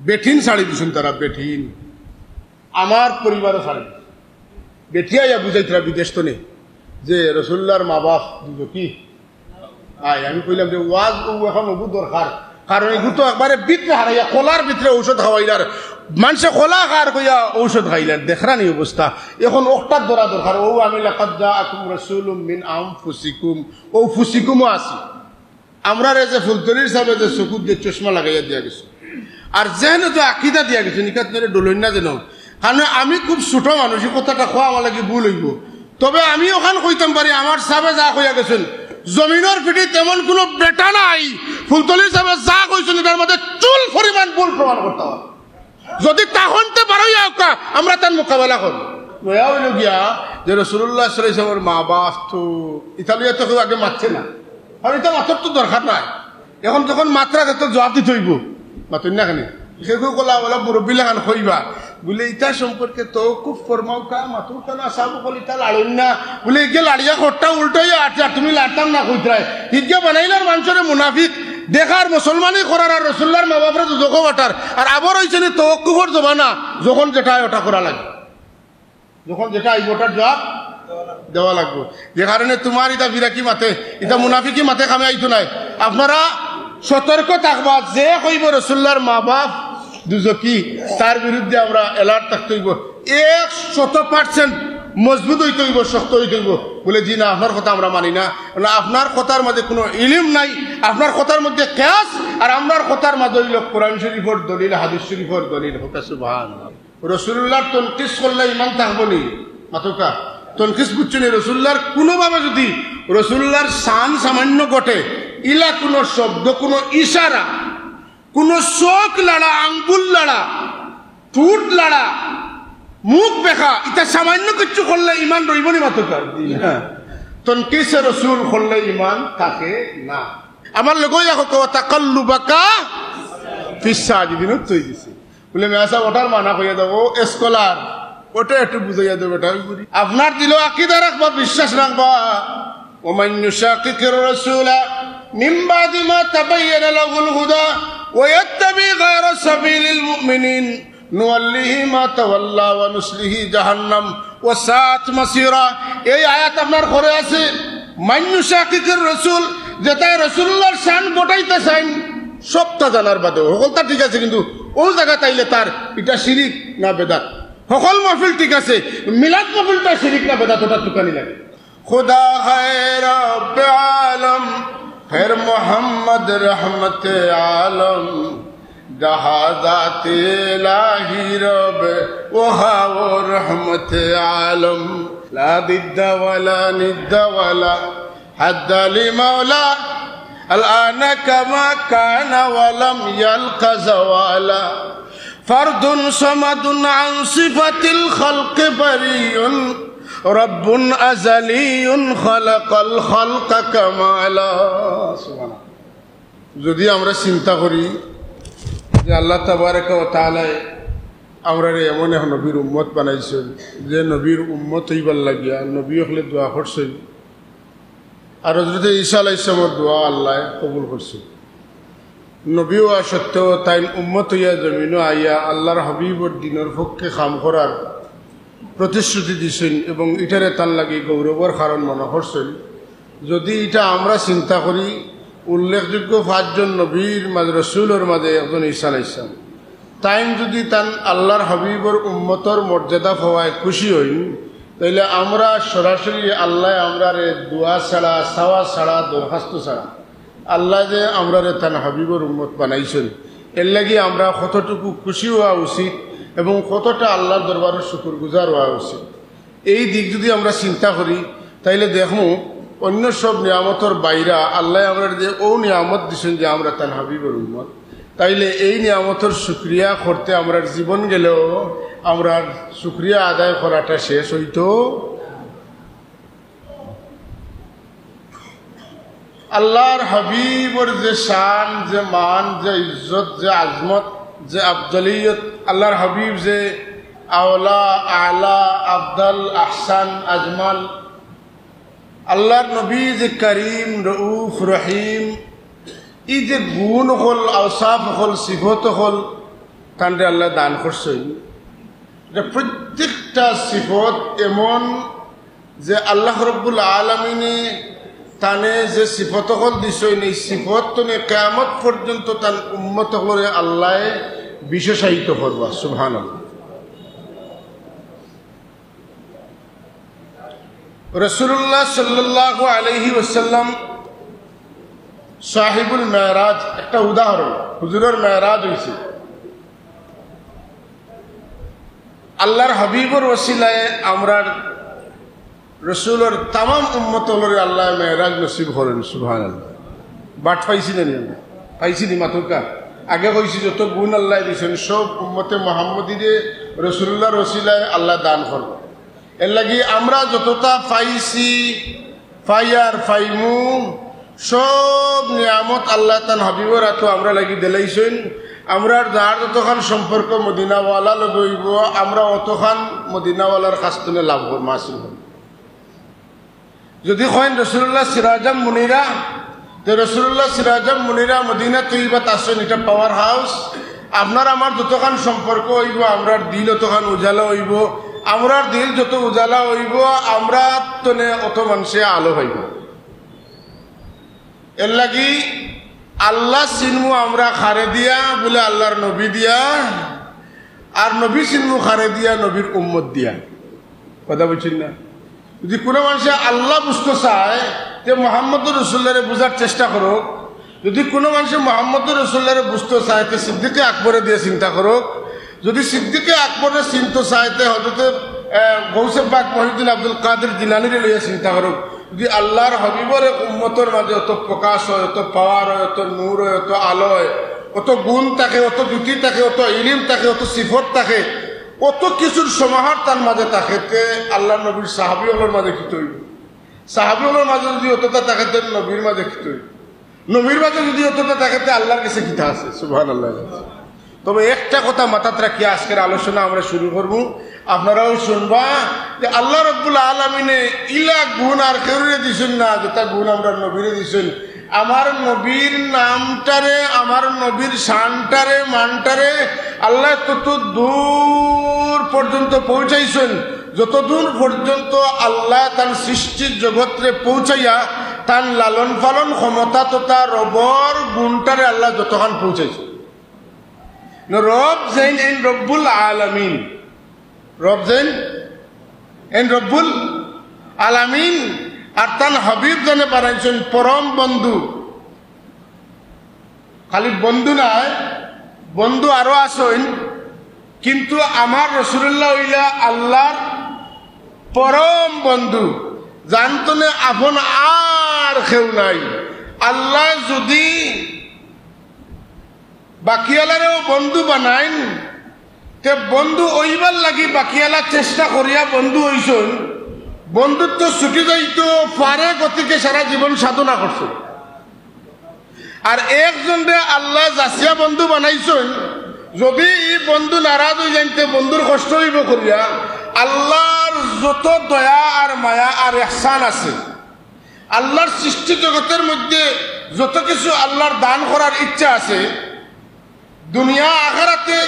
বেঠিন শাড়ি দিছেন তারা, বেঠিন আমার পরিবারও শাড়ি বেঠিয়াইয়া বুঝাইতরা বিদেশ তো নেই যে রসুল্লাহর মা বাপ দুটো কি আয়। আমি কইলাম যে ওয়াজ এখন অবু দরকার, কারণ এগুলো তো একবারে ভিতরে হারাইয়া খোলার ভিতরে ঔষধ খাওয়াইলার, মানুষে খোলা খার কইয়া ঔষধ খাইলার, দেখরানি অবস্থা। এখন ওটার ধরা দরকার। ও আমি লাকাদ জাআকুম রাসূলুম মিন আনফুসিকুম, ও ফুসিকুমও আছি। আমরা যে ফুলতলির সাহেব যে চকুত যে চশমা লাগাইয়া দিয়া গেছে, আর যেন যে আকিদা দিয়া গেছে নিকাত মেরে ডলইন না যেন, কারণ আমি খুব ছোট মানুষ, এই কথাটা খোয়া আমার লাগে ভুল হইব। তবে আমি ওখান কইতাম পারি আমার সাহেবে যা কইয়া গেছেন জমিনের পিঠে তেমন কোনো বেটা নাই, ফুলতলির সাহেবে যা কইছেন তার মধ্যে চুল পরিমাণ ভুল প্রমাণ করতে হবে। যদি তাহনতে পারোই আমরা তার মোকাবেলা করি। নয়া হইল গিয়া যে রাসূলুল্লাহ সাল্লাল্লাহু আলাইহি ওয়াসাল্লামের মা বাপ তো ইতালিয়া তো কেউ আগে মারছে না, কারণ এটা মাত্রার তো দরকার নাই। এখন যখন মাত্রা তো জবাব দিতে হইব, মাতুন না কেন সে কলা বলা মুরব্বী লাগান কইবা বলে ইটা সম্পর্কে তো খুব ফরমাও কা মাতুর কেন আসাবো বলে ইটা লাড়ুন না বলে ইগে লাড়িয়া খট্টা উল্টাই আটটা তুমি লাড়তাম না কইতরাই ইগে বানাইলার মানুষের মুনাফিক দেখার মুসলমানই করার আর রসুল্লাহর মা বাপরে দুজক বাটার। আর আবার হয়েছে না তওকুফর জমানা, যখন যেটা ওটা করা লাগে, যখন যেটা আইব ওটার জবাব দেওয়া লাগবে। যে কারণে তোমার এটা বিরাকি মাতে এটা মুনাফিকি মাতে কামে আইতো নাই। আপনারা সতর্ক থাকবা, যে কইব রসুল্লাহর মা বাপ দুজকি তার বিরুদ্ধে আমরা অ্যালার্ট থাকতে হইব, 100% মজবুত হইতে হইব, শক্ত হইতে হইব। বলে জি না আপনার কথা আমরা মানি না, আপনার কথার মধ্যে কোনো ইলম নাই, আপনার কথার মধ্যে কিয়াস, আর আমরার কথার মধ্যে হইল কোরআন শরীফের দলিল, হাদিস শরীফের দলিল। সুবহানাল্লাহ। রাসূলুল্লাহর তনকিস করলে ইমান থাকবো নি মাতুকা তনকিস বুঝছেন। রসুল্লাহর কোনোভাবে যদি রসুল্লাহর শান সামান্য ঘটে, ইলা কোনো শব্দ, কোনো ইশারা, কোনো চোখ লাড়া, আঙ্গুল লাড়া, ঠোঁট লাড়া, মুখ দেখা, এটা সামান্য কিছু করলে ইমান রইবনি মাতুকা। তনকিসে রসুল করলে ইমান থাকে না। আমার লোক তাকাল্লুবাকা ফিস সাজিদিন তৈ দিছে বলে মেয়াসা ওটার মানা কইয়া দেবো স্কলার, ওটা একটু বুঝাইয়া দেবে। আপনার দিল আকীদা রাখবা, বিশ্বাস রাখবা। ওমান ইউশাকিকির রাসূলা মিন বাদি মা তাবায়্যানা লাহুল হুদা ওয়া ইয়াত্তাবি গায়রা সাবিলিল মুমিনিন নুওয়াল্লিহি মা তাওয়াল্লা ওয়া নুসলিহি জাহান্নাম ওয়া সাআত মাসীরা। এই আয়াত আপনার ঘরে আছে। মান ইউশাকিকির রাসূল, যেটা রাসূলুল্লাহর শান গোটাইতে চান সবটা জানার বাদে সকলটা ঠিক আছে, কিন্তু ও জায়গা তাইলে তার এটা শিরিক না বেদাত। সকল মাহফিল ঠিক আছে, মিলাদ মাহফিলটা শিরিক না বেদাত, ওটা টুকানি লাগে। খুদা খায়র রব্বে আলম খায়র মুহাম্মদ রহমত আলম জাহাদাতে ইলাহি রব ওহা ও রহমত আলম লা দিদ্দা ওয়ালা নিদ্দা ওয়ালা হাদ্দ লিমাওলা الآن كما كان ولم يلق زوالا فرد صمد عن صفة الخلق بريء رب أزلي خلق الخلق كمالا. যদি আমরা চিন্তা করি যে আল্লাহ তাবারক ওয়া তাআলা আমরা এমন এক নবীর উম্মত বানাইছেন, যে নবীর উম্মত হইবার লাগিয়া নবী হলে দোয়া করছেন, আর হযরত ঈসা আলাইহিস সালামের দোয়া আল্লাহ কবুল করছেন। নবী হওয়া সত্ত্বেও তাই উম্মত হইয়া জমিনও আইয়া আল্লাহর হাবিবর দিনের পক্ষে কাম করার প্রতিশ্রুতি দিছেন এবং এটারে তার লাগে গৌরবের কারণ মনে করছেন। যদি এটা আমরা চিন্তা করি, উল্লেখযোগ্য 5 জন নবীর মাঝে রসুলের মাঝে একজন ঈসা আলাইহিস সালাম, তাই যদি তান আল্লাহর হাবিবর উম্মতর মর্যাদা পাওয়ায় খুশি হইন, তাইলে আমরা সরাসরি আল্লাহ আমরা রে দোয়া ছাড়া, চাওয়া ছাড়া, দরখাস্ত ছাড়া আল্লাহ যে আমরা রে তান হাবিবর উম্মত বানাইছেন, এর লাগি আমরা কতটুকু খুশি হওয়া উচিত এবং কতটা আল্লাহর দরবারের শুকরগুজার হওয়া উচিত। এই দিক যদি আমরা চিন্তা করি, তাইলে দেখো অন্য সব নিয়ামতর বাইরা আল্লাহ আমরা যে ও নিয়ামত দিচ্ছেন যে আমরা তান হাবিবর উম্মত, তাইলে এই নিয়ামতের শুক্রিয়া করতে আমরা জীবন গেলেও আমরা শুক্রিয়া আদায় করাটা শেষ হইতো। আল্লাহর হাবিবর যে শান, যে মান, যে ইজ্জত, যে আজমত, যে আফজলিয়ত, আল্লাহর হাবিব যে আওলা, আলা, আফদাল, আহসান, আজমাল, আল্লাহর নবী যে করিম, রউফ, রহিম, এই যে গুণ হল, আওসাফ হল, সিফত হল, তানরে আল্লাহ দান করছেন। প্রত্যেকটা সিফত এমন যে আল্লাহ রব্বুল আলামিনে তানে যে সিফত হল দিছেন, এই সিফত তনে কিয়ামত পর্যন্ত তান উম্মত হলে আল্লাহ বিশেষায়িত করবা। সুবহানাল্লাহ। রাসূলুল্লাহ সাল্লাল্লাহু আলাইহি ওয়াসাল্লাম সাহিবুল মেরাজ একটা উদাহরণ। হুজুরের মেরাজ হয়েছে আল্লাহর হাবিবর ওসিলায় আমরা রসুলের তামাম উম্মতলরে আল্লাহ মেরাজ নসিব করেন। সুবহানাল্লাহ। বাট পাইছি না পাইছি নি মাতুকা আগে কইছি যত গুণ আল্লাহ দিয়েছেন সব উম্মতে মুহাম্মদীরে রসুল্লাহর ওসিলায় আল্লাহ দান করব। এর লাগি আমরা যতটা পাইছি পাইয়ার পাইমু সব নিয়ামত আল্লাহ তান হাবিবর এত আমরা লাগি দিলাইছেন। আমরা যার যতখান সম্পর্ক মদিনাওয়ালা লগইব আমরা অতখান মদিনাওয়ালার কাছ থেকে লাভ মাসিল হব। যদি কইন রসুল্লাহ সিরাজাম মুনিরা, তো রসুল্লাহ সিরাজাম মুনিরা মদিনা তৈবাত আসেন, এটা পাওয়ার হাউস। আপনার আমার যতখান সম্পর্ক হইব আমরার দিল অতখান উজালা হইব। আমরার দিল যত উজালা হইব আমরা তনে অত মানুষে আলো হইব। এর লাগি আল্লাহ চিনমু আমরা খারে দিয়া বলে আল্লাহর নবী দিয়া, আর নবী চিনমু খারে দিয়া নবীর উম্মত দিয়া। কথা বুঝছেন না? যদি কোনো মানুষে আল্লাহ বুঝতে চায় যে মোহাম্মদুর রসুল্লাহরে বুঝার চেষ্টা করুক। যদি কোনো মানুষে মোহাম্মদুর রসুল্লাহরে বুঝতে চায় তো সিদ্দিকে আকবরে দিয়ে চিন্তা করুক। যদি সিদ্দিকে আকবরে চিনতে চায় তো হযরত গৌসে পাক মহিউদ্দিন আব্দুল কাদের জিলানীরে লইয়া চিন্তা করুক। যদি আল্লাহর হাবিবর উম্মতের মাঝে অত প্রকাশ হয়, অত পাওয়ার হয়, অত নূর হয়, অত আলো হয়, অত গুণ থাকে, অত জ্যোতি থাকে, অত ইলিম থাকে, অত সিফত থাকে, কত কিছুর সমাহার তার মাঝে থাকে, আল্লাহ নবীর সাহাবিওয়ালার মাঝে কি তৈরি? সাহাবিওয়ালার মাঝে যদি অতটা থাকে নবীর মাঝে কি তৈরি? নবীর মাঝে যদি অতটা থাকে আল্লাহর কাছে কিতা আছে? সুবহানাল্লাহ। তবে একটা কথা মাথাত রাখি আজকের আলোচনা আমরা শুরু করব, আপনারাও শুনবা যে আল্লাহ রাব্বুল আলামিনে ইলা গুণ আর কেউরে দিছেন না যেটা গুণ আমরা নবীরে দিছেন। আমার নবীর নামটারে, আমার নবীর শানটারে, মানটারে আল্লাহ তত দূর পর্যন্ত পৌঁছাইছেন যতদূর পর্যন্ত আল্লাহ তার সৃষ্টির জগৎরে পৌঁছাইয়া তার লালন পালন ক্ষমতা তথা রবর গুণটারে আল্লাহ যতক্ষণ পৌঁছাইছে। রব যেন এন রব্বুল আলামিন, রব যেন এন রব্বুল আলামিন, আর তান হাবিব জানে বানাইছেন পরম বন্ধু। খালি বন্ধু নয়, বন্ধু আরো আসেন, কিন্তু আমার রসুল্লাহ হইলা আল্লাহর পরম বন্ধু। জানতনে আপন আর কেউ নাই। আল্লাহ যদি বাকিয়ালারেও বন্ধু বানাইন তে বন্ধু ওইবার লাগি বাকিয়ালা চেষ্টা করিয়া বন্ধু হইছেন। বন্ধুত্ব ছুটি যাইতো পারে গতিকে সারা জীবন সাধনা করছে। আর একজন রে আল্লাহ যাচিয়া বন্ধু বানাইছেন, যদি এই বন্ধু নারাজ হয়ে যাইতে বন্ধুর কষ্ট হইব করিয়া আল্লাহর যত দয়া আর মায়া আর ইহসান আছে, আল্লাহর সৃষ্টি জগতের মধ্যে যত কিছু আল্লাহর দান করার ইচ্ছা আছে, দুনিয়া আখিরাতে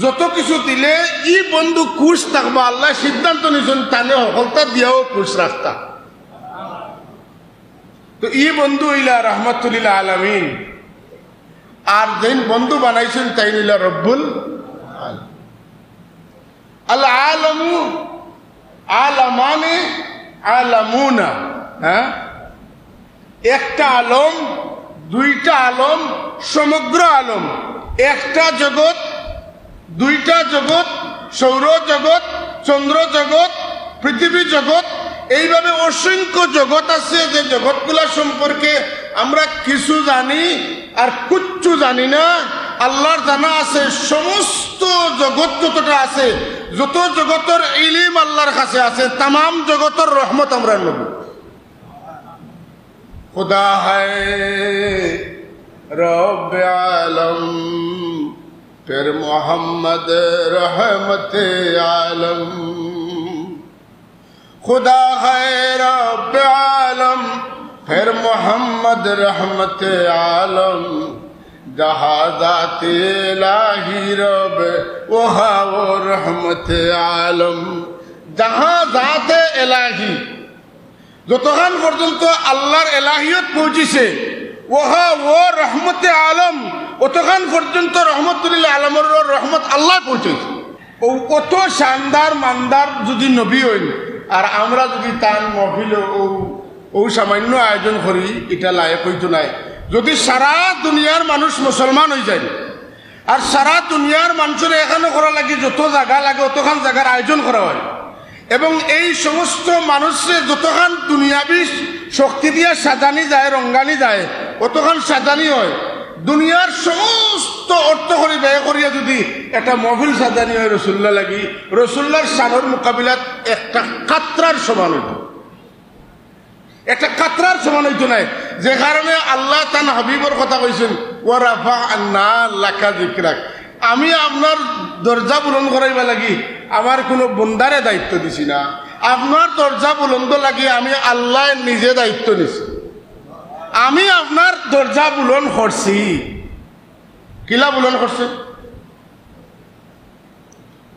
যত কিছু দিলে ই বন্ধু খুশ থাকবা। আল্লাহ সিদ্ধান্ত নিয়েছেন তানে সফলতা দিয়াও খুশ রাখতা। তো ই বন্ধু হইলা রহমতুল আলামিন, আর যেন বন্ধু বানাইছেন তাই হইলা রব্বুল আল আলামু আলামানে আলামুনা। হ্যাঁ, একটা আলম, দুইটা আলম, সমগ্র আলম, একটা জগৎ, দুইটা জগৎ, সৌর জগৎ, চন্দ্র জগৎ, পৃথিবী জগৎ, এইভাবে অসংখ্য জগৎ আছে যে জগৎগুলা সম্পর্কে আমরা কিছু জানি আর কিচ্ছু জানি না। আল্লাহর জানা আছে সমস্ত জগৎ যতটা আছে, যত জগতের ইলিম আল্লাহর কাছে আছে, তাম জগতের রহমত আমরা নেব। খুদা হ্যায় রব আলম फिर मोहम्मद रहमत आलम, खुदा है रब आलम फिर मोहम्मद रहमत आलम, जहादात इलाही रब ওহা ও রহমতে আলম। যাহা জাতে এলাহি, যতক্ষণ পর্যন্ত আল্লাহর এলাহিয়ত পৌঁছিছে, ওহা ও রহমতে আলম, অতক্ষণ পর্যন্ত রহমতুল্লাহ আলমর রহমত আল্লাহ পৌঁছেছে। ও কত শানদার মানদার যদি নবী হইন, আর আমরা যদি তার মহফিল ও সামান্য আয়োজন করি, এটা লায়ক হইতো নাই। যদি সারা দুনিয়ার মানুষ মুসলমান হয়ে যায়, আর সারা দুনিয়ার মানুষের এখানে করা লাগে, যত জায়গা লাগে অতখান জায়গার আয়োজন করা হয়, এবং এই সমস্ত মানুষের যতখান দুনিয়াবি শক্তি দিয়ে সাজানি যায়, রঙ্গানি যায়, অতখান সাজানি হয়। দুনিয়ার সমস্ত অর্থ করে ব্যয় করিয়া যদি একটা মহফিল সাজানি হয় রসুল্লাহ লাগি, রসুল্লাহর শানের মোকাবিলাত একটা কাতরার সমান হইত, একটা কাতরার সমান হইতো নাই। যে কারণে আল্লাহ তান হাবিবর কথা কইছেন, ওয়ারাফা আন্না লাকা যিকরাক, আমি আপনার দরজা বুলন্দ করাইবা লাগি আমার কোনো বন্দারে দায়িত্ব দিছি না, আপনার দরজা বুলন্দ লাগি আমি আল্লাহ নিজে দায়িত্ব নিছি। আমি আপনার দরজা বুলন করছি। কিলা বুলন করছে?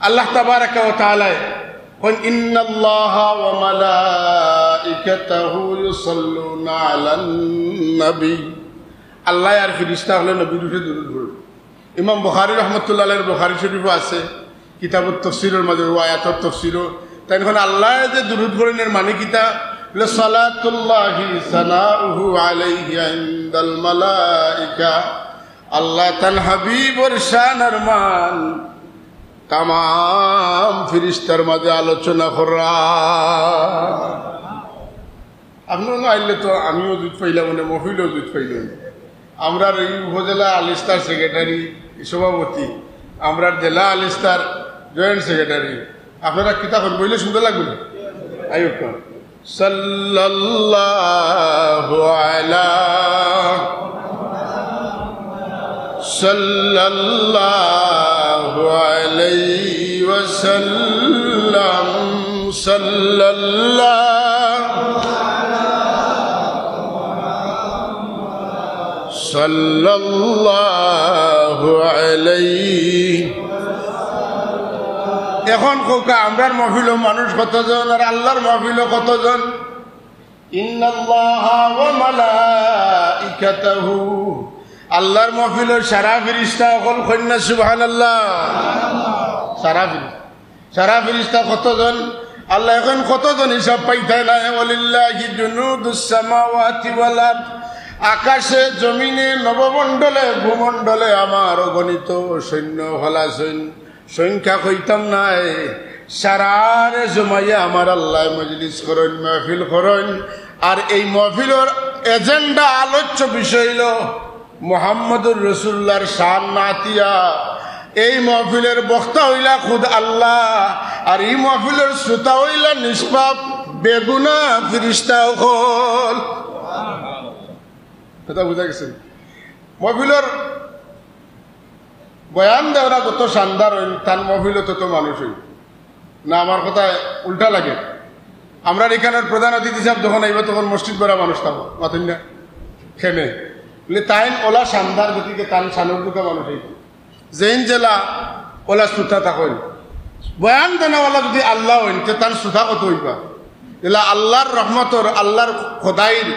আল্লাহ তাবারাকা ওয়া তাআলা কোন ইন্নাল্লাহা ওয়া মালাইকাতাহু ইউসাল্লুনা আলান নবী, আল্লাহ আর ফেরেশতা হলো নবীর উপরে দরুদ পড়ে। ইমাম বুখারী রাহমাতুল্লাহ আলাইহির বুখারী শরীফে আছে, কিতাবুত তাফসীরের মাঝে আয়াতুত তাফসীরও তাই এখন আল্লাহ যে দরুদ পড়েনের মানে কিতা, সালাতুল্লাহি সানাউহু আলাইহি ইনদাল মালাইকা, আল্লাহ তার হাবিবর শানের মান তামাম ফেরেশতার মাঝে আলোচনা করা। আপনার আইলে তো আমিও জুত পাইলাম, মানে মহিলাও জুত পাইলাম। আমরা এই উপজেলা আলিস্তার সেক্রেটারি সভাপতি, আমরা জেলা আলিস্তার জয়েন্ট সেক্রেটারি। আপনারা কিতাব বইলে সুন্দর লাগবে না? আয়ুব সাল্লাল্লাহু আলা সাল্লাল্লাহু আলাইহি ওয়াসাল্লাম সাল্লাল্লাহু আলাইহি। এখন কোকা আমরার মহফিল মানুষ কতজন আর আল্লাহর মহফিল কতজন? ইন্নাল্লাহা ওয়া মালাইকাতাহু, আল্লাহর মহফিল সারা ফেরেশতা সকল কন্যা সুবহানাল্লাহ। সারা ফেরেশতা কতজন? আল্লাহ এখন কতজন হিসাব পাইতে না। ওয়ালিল্লাহি জুনুদুস সামাওয়াতি ওয়াল আরদ, আকাশে জমিনে নবমণ্ডলে ভূমণ্ডলে আমার অগণিত সৈন্য হলা সংখ্যা কইতাম নাই। সারারে জমাইয়া আমার আল্লাহ মজলিস করেন, মাহফিল করেন। আর এই মাহফিলের এজেন্ডা আলোচ্য বিষয় হইল মুহাম্মদুর রাসূলুল্লাহর শান নাতিয়া। এই মাহফিলের বক্তা হইলা খুদ আল্লাহ, আর এই মাহফিলের শ্রোতা হইলা নিষ্পাপ বেগুনা ফেরেশতা হল। কথা বুঝা গেছে? মহফিলের বয়ান দেওয়া কত শানদার হইল, তার মহফিল তত মানুষ হইল না। আমার কথা উল্টা লাগে। আমরা এখানের প্রধান অতিথি সাহেব যখন আইব তখন মসজিদ ভরা মানুষ থাকবো মাতেন না খেমে বলে তাই ওলা শানদার গতিকে তান সানুর দুঃখা মানুষ হইত। জেন জেলা ওলা শ্রোতা থাকেন, বয়ান দেনাওয়ালা যদি আল্লাহ হইন তে তার শ্রোতা কত হইবা। এলা আল্লাহর রহমতর, আল্লাহর খোদাইর,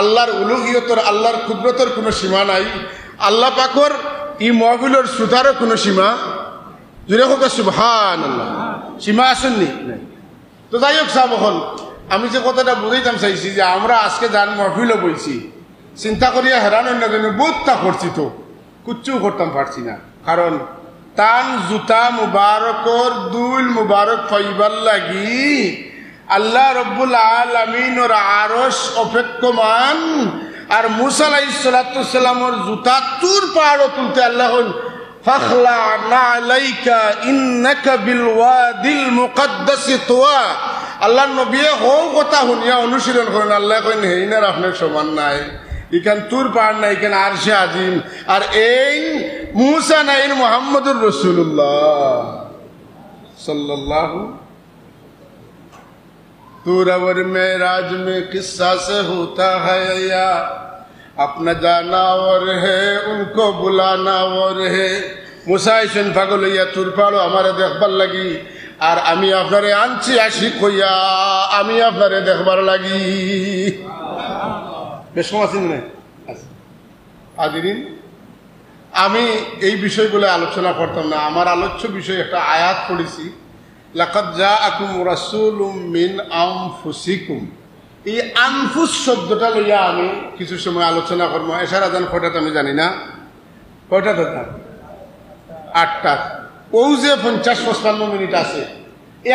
আল্লাহর উলুহিয়তর, আল্লাহর কুদরতর কোনো সীমা নাই। আল্লাহ পাকর ই মহফিলের শ্রোতারও কোনো সীমা, জুড়ে হোক সুবহানাল্লাহ, সীমা আসেননি। তো যাই হোক সাহেব, এখন আমি যে কথাটা বুঝাইতাম চাইছি যে আমরা আজকে যান মহফিলও বইছি, চিন্তা করিয়া হেরান অন্য জন্য বোধটা করছি, তো কুচ্ছু করতাম পারছি না। কারণ তান জুতা মুবারকর দুল মুবারক পাইবার লাগি আল্লাহ রব্বুল আলামিনের আরশ অপেক্ষমান, আর মুসা আলাইহিস সালাতু সালামের জুতা তুর পাহাড় তুলতে আল্লাহ ফাখলা নালাইকা ইন্নাকা বিল ওয়াদিল মুকদ্দাস তুয়া। আল্লাহ নবী হও কথা শুনিয়া অনুশীলন করেন। আল্লাহ কইন হেইনার আপনার সমান নাই, এখান তুর পাহাড় নাই, এখানে আরশে আজিম। আর এই মুসা নাই, মুহাম্মদুর রাসূলুল্লাহ सल्लल्लाहु। तूरवर मेराज में किस्सा से होता है या अपना जाना और है उनको बुलाना और है। মুসা আইসেন পাগল হইয়া তুর পাড়ো আমারে দেখবার লাগি, আর আমি আপনারে আনছি আশিক হইয়া আমি আপনারে দেখবার লাগি। বেশ কম আছেন না আদিন? আমি এই বিষয়গুলো আলোচনা করতাম না। আমার আলোচ্য বিষয় একটা আয়াত পড়েছি, লাকাদ জাআকুম রাসূলুম মিন আনফুসিকুম। এই আনফুস শব্দটা লইয়া আমি কিছু সময় আলোচনা করবো। এশার আজান কয়টাতে আমি জানি না, কয়টা ধরতাম? 8টা। ও যে 50-55 মিনিট আছে,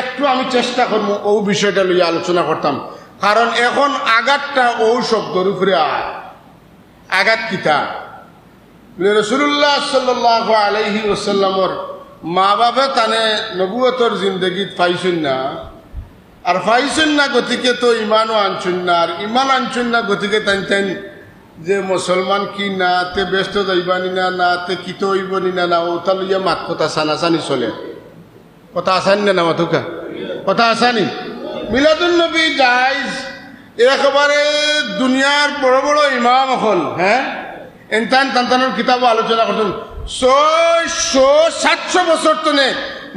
একটু আমি চেষ্টা করবো ও বিষয়টা লইয়া আলোচনা করতাম। কারণ এখন আঘাতটা ও শব্দের উপরে আঘাত কিতা রাসূলুল্লাহ সাল্লাল্লাহু আলাইহি ওয়াসাল্লামর মা বাবা তানে নবুয়তর জিন্দগিত পাইছেন না, আর পাইছেন না গতিকে তো ইমানও আনছেন না, আর ইমান আনছেন না গতিকে টান যে মুসলমান কি না তে ব্যস্ত যাইবানি না, না তে কিতো হইবনি না, না ওটা লইয়া মাত কথা সানাসানি চলে। কথা আসানি না মাতুকা? কথা আসানি? মিলাদুন নবী জায়েজ, একেবারে দুনিয়ার বড় বড় ইমাম হল, হ্যাঁ, এনতান তান্তানোর কিতাব আলোচনা করতেন। 600-700 বছর তনে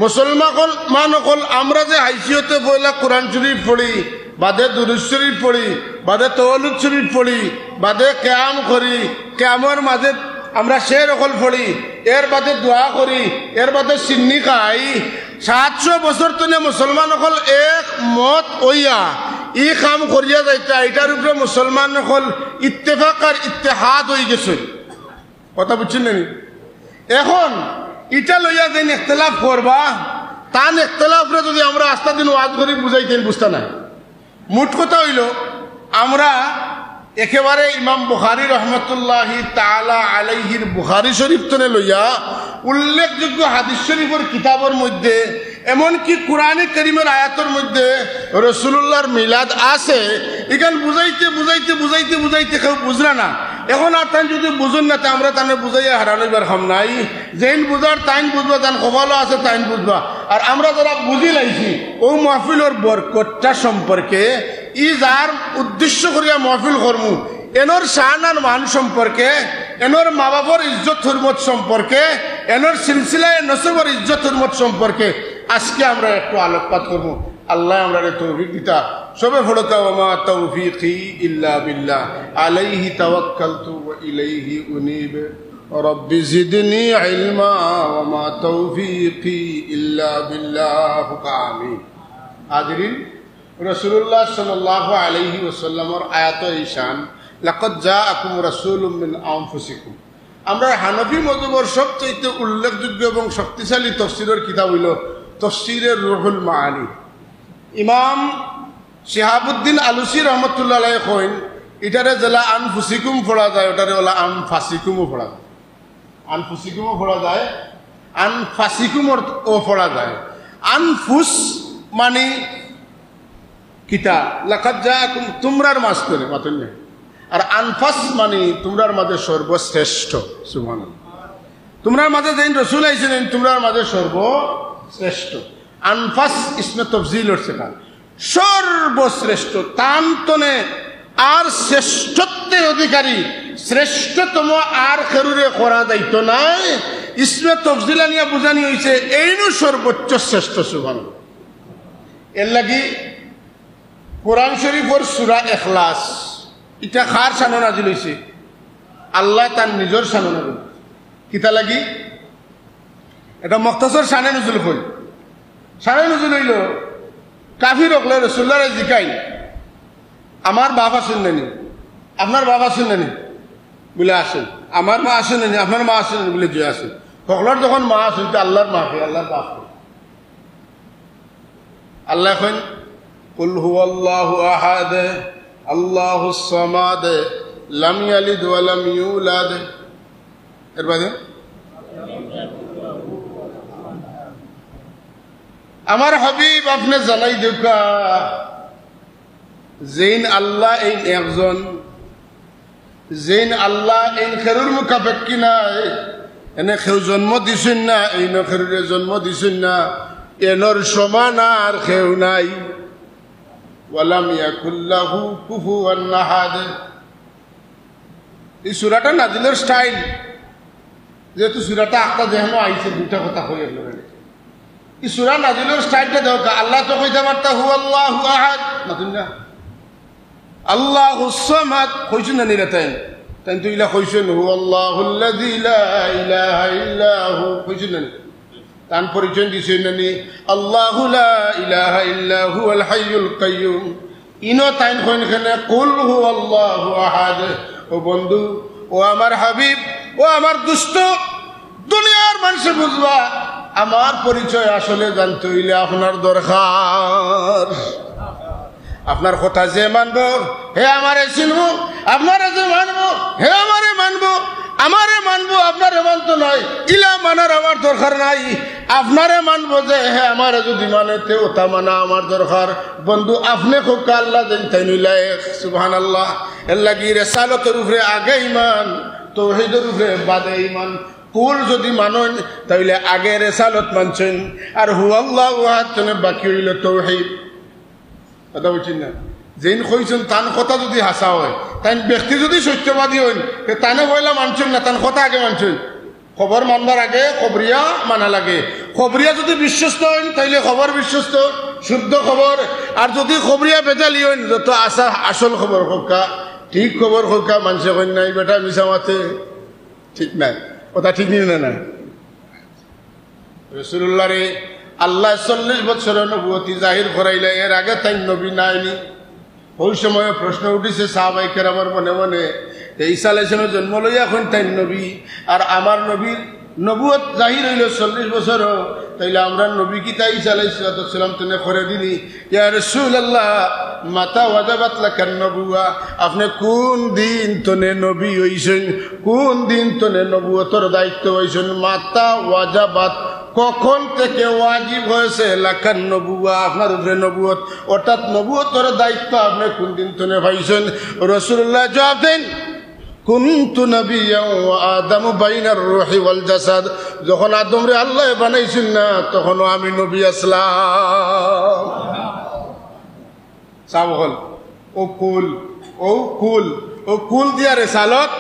মুসলমান হল আমরা যে হাইসিয়তে পয়লা কোরআন শরীফ পড়ি, বাদে দুরূদ শরীফ পড়ি, বাদে তাওয়ালুদ শরীফ পড়ি, বাদে কিয়াম করি, কিয়ামের মাঝে আমরা শের অকল পড়ি, এর বাদে দোয়া করি, এর বাদে সিন্নি খাই। 700 বছর তনে মুসলমান হল এক মত হইয়া ই কাম করিয়া যাইতা, এটার উপরে মুসলমান হল ইত্তেফাক আর ইত্তেহাদ হয়ে গেছে। কথা বুঝছেন না? এখন ইটা লইয়া যেন ইখতিলাফ করবা, তান ইখতিলাফরে যদি আমরা আস্তা দিন ওয়াজ করি বুঝাইতেন, বুঝতা না। মোট কথা হইল আমরা একেবারে ইমাম বুখারী রহমতুল্লাহি তাআলা আলাইহির বুখারী শরীফ তনে লইয়া উল্লেখযোগ্য হাদিস শরীফের কিতাবের মধ্যে, এমনকি কোরআনে কারীমের আয়াতের মধ্যে রাসূলুল্লাহর মিলাদ আছে। এখান বুঝাইতে বুঝাইতে বুঝাইতে বুঝাইতে কেউ বুঝরা না। এখন আর তাই যদি বুঝুন না, আমরা তানে বুঝাইয়া হারানোবার খাম নাই। যেন বুঝার তাইন বুঝবা, তান কপালও আছে তাইন বুঝবা। আর আমরা যারা বুঝি লাইছি ও মাহফিলের বরকতটা সম্পর্কে, ই যার উদ্দেশ্য করিয়া মাহফিল করমু, এনর শান আর মান সম্পর্কে, এনর মা বাবার ইজ্জত হুরমত সম্পর্কে, এনর সিলসিলায় নসবের ইজ্জত হুরমত সম্পর্কে আজকে আমরা একটু আলোকপাত করব। আল্লাহ আমরা তৌফিক দিতা। সবে ফড়কা ওয়া তৌফিকি ইল্লা বিল্লাহ আলাইহি তাওয়াক্কালতু ওয়া ইলাইহি উনীব রব্বি জিদনি ইলমা ওয়া মা তৌফিকি ইল্লা বিল্লাহ। আমিন। হাজিরিন, রাসূলুল্লাহ সাল্লাল্লাহু আলাইহি ওয়াসাল্লামের আয়াত ঈশান লাকাদ জাআকুম রাসূলুম মিন আনফুসিকুম। আমরা হানফি মযহাবের সবচেয়ে উল্লেখযোগ্য এবং শক্তিশালী তাফসীরের কিতাব হইল তাফসীরে রুহুল মাআনি। ইমাম শিহাবুদ্দিন আলুসি রহমতুল্লাহ আলাইহি কইন, এটারে জেলা আনফুসিকুম পড়া যায়, ওটারে ওলা আনফাসিকুমও পড়া যায়। আনফুসিকুমও পড়া যায়, আনফাসিকুমও পড়া যায়। আনফুস মানে কিতা লাকাদ জাআকুম, তোমরার মাঝ করে মাতুন না। আর আনফাস মানে তোমরার মাঝে সর্বশ্রেষ্ঠ। সুবহানাল্লাহ। তোমরার মাঝে যেন রাসূল আইছেন, তোমরার মাঝে সর্বশ্রেষ্ঠ। আনফাস ইসমে তফজিল হচ্ছে না, সর্বশ্রেষ্ঠ। তান্তনে আর শ্রেষ্ঠত্বের অধিকারী শ্রেষ্ঠতম আর খেরুরে করা যাইতো নাই। ইসমে তফজিল আনিয়া বুঝানি হয়েছে এইনু সর্বোচ্চ শ্রেষ্ঠ। সুবহানাল্লাহ। এর লাগি কোরআন শরীফের সূরা ইখলাস, এটা কার শানে নাজিল হইছে? আল্লাহ তার নিজের শানে নাজিল। কিতা লাগি? এটা মুখতাসর শানে নজুল হইল। শানে নজুল হইল কাফির হকলে রাসূলুল্লাহরে জিকাই, আমার বাপ আছেন নানি, আপনার বাপ আছেন নানি বলে আসেন, আমার মা আসেন নানি, আপনার মা আসেন বলে যে আসেন। সকলের যখন মা আসেন আল্লাহর মা কে, আল্লাহর বাপ। আল্লাহ এখন কুল হুয়াল্লাহু আহাদ আল্লাহুস সামাদ লাম ইয়ালিদ ওয়া লাম ইউলাদ। এর বাদে আমার হাবিব আপনি জানাই দেখা, যেইন আল্লাহ এই একজন, যেইন আল্লাহ এই খেরুর মুখাপেক্ষী নাই, এনে কেউ জন্ম দিছেন না, এই খেরুরে জন্ম দিছেন না, এনর সমান আর কেউ নাই। ওয়ালাম ইয়াকুল লাহু কুফুয়ান আহাদ। এই সূরাটা নাজিলের স্টাইল যেহেতু সূরাটা আটটা যেহেন আইছে দুইটা কথা হয়ে গেল এই সূরা নাজিলের স্টাইলটা দাও আল্লাহ তো কইতে পারতা হুয়াল্লাহু আহাদ নতুন না আল্লাহুস সামাদ কইছেন না নিরাতেন তাই তো ইলা কইছেন হুয়াল্লাহুল্লাযী লা ইলাহা ইল্লা হু কইছেন না তান পরিচয় দিছেন না আল্লাহু লা ইলাহা ইল্লা হুয়াল হাইয়ুল কাইয়্যুম ইনো তাইন কইনখানে কুল হুয়াল্লাহু আহাদ ও বন্ধু ও আমার হাবিব ও আমার দুষ্ট দুনিয়ার মানুষ বুঝবা আমার পরিচয় আসলে জানতে হইলে আপনার দরকার আপনার কথা যে মানবো হে আমারে চিনবো আপনারে যে মানবো হে আমারে মানবো আমারে মানবো আপনারে মানতো নয় ইলা মানার আমার দরকার নাই আপনারে মানবো যে হে আমারে যদি মানে তেও তা মানা আমার দরকার বন্ধু আপনি খুব আল্লাহ দেন তাই নিলাই সুবহানাল্লাহ এর লাগি রিসালাতের উপরে আগে ঈমান তাওহীদের উপরে বাদে ঈমান কুল যদি মানেন তাহলে আগে রিসালাত মানছেন আর হুয়াল্লাহু আহাদ তনে বাকি হইল তাওহীদ কথা বলছেন না যেন কইছেন তান কথা যদি হাসা হয় তাই ব্যক্তি যদি সত্যবাদী হন তানে বইলা মানছেন না তান কথা আগে মানছেন খবর মানবার আগে খবরিয়া মানা লাগে খবরিয়া যদি বিশ্বস্ত হন তাইলে খবর বিশ্বস্ত শুদ্ধ খবর আর যদি খবরিয়া বেজালি হন যত আসা আসল খবর হোকা ঠিক খবর হোকা মানুষে কইন নাই বেটা মিশা মাতে ঠিক নাই কথা ঠিক নিন না রাসূলুল্লাহ রে আল্লাহ 40 বছরের নবুয়তি জাহির করাইলে এর আগে তাই নবী নাইনি ওই সময় প্রশ্ন উঠিছে সাহাবায়ে কেরামের মনে মনে ঈসা আলাইহিস সালামের জন্ম লইয়া এখন তাই নবী আর আমার নবীর নবুয়ত জাহির হইল 40 বছর তাইলে আমরা নবী কি তাই ঈসা আলাইহিস সালাম তনে করে দিনি ইয়া রাসূলুল্লাহ মাতা ওয়াজাবাত লাকান নবুয়া আপনি কোন দিন তনে নবী হইছেন কোন দিন তনে নবুয়তর দায়িত্ব হইছেন মাতা ওয়াজাবাত কখন থেকে ওয়াজিব হয়েছে লাখান নবুয়া আপনার উপরে নবুয়ত অর্থাৎ নবুয়তের দায়িত্ব আপনি কোন দিন তনে পাইছেন রাসূলুল্লাহ জবাব দেন কুনতু নাবিয়্যান ওয়া আদামু বাইনার রূহি ওয়াল জাসাদ যখন আদম রে আল্লাহ বানাইছেন না তখনও আমি নবী আসলাম সাবহল ও কুল দিয়া রিসালাত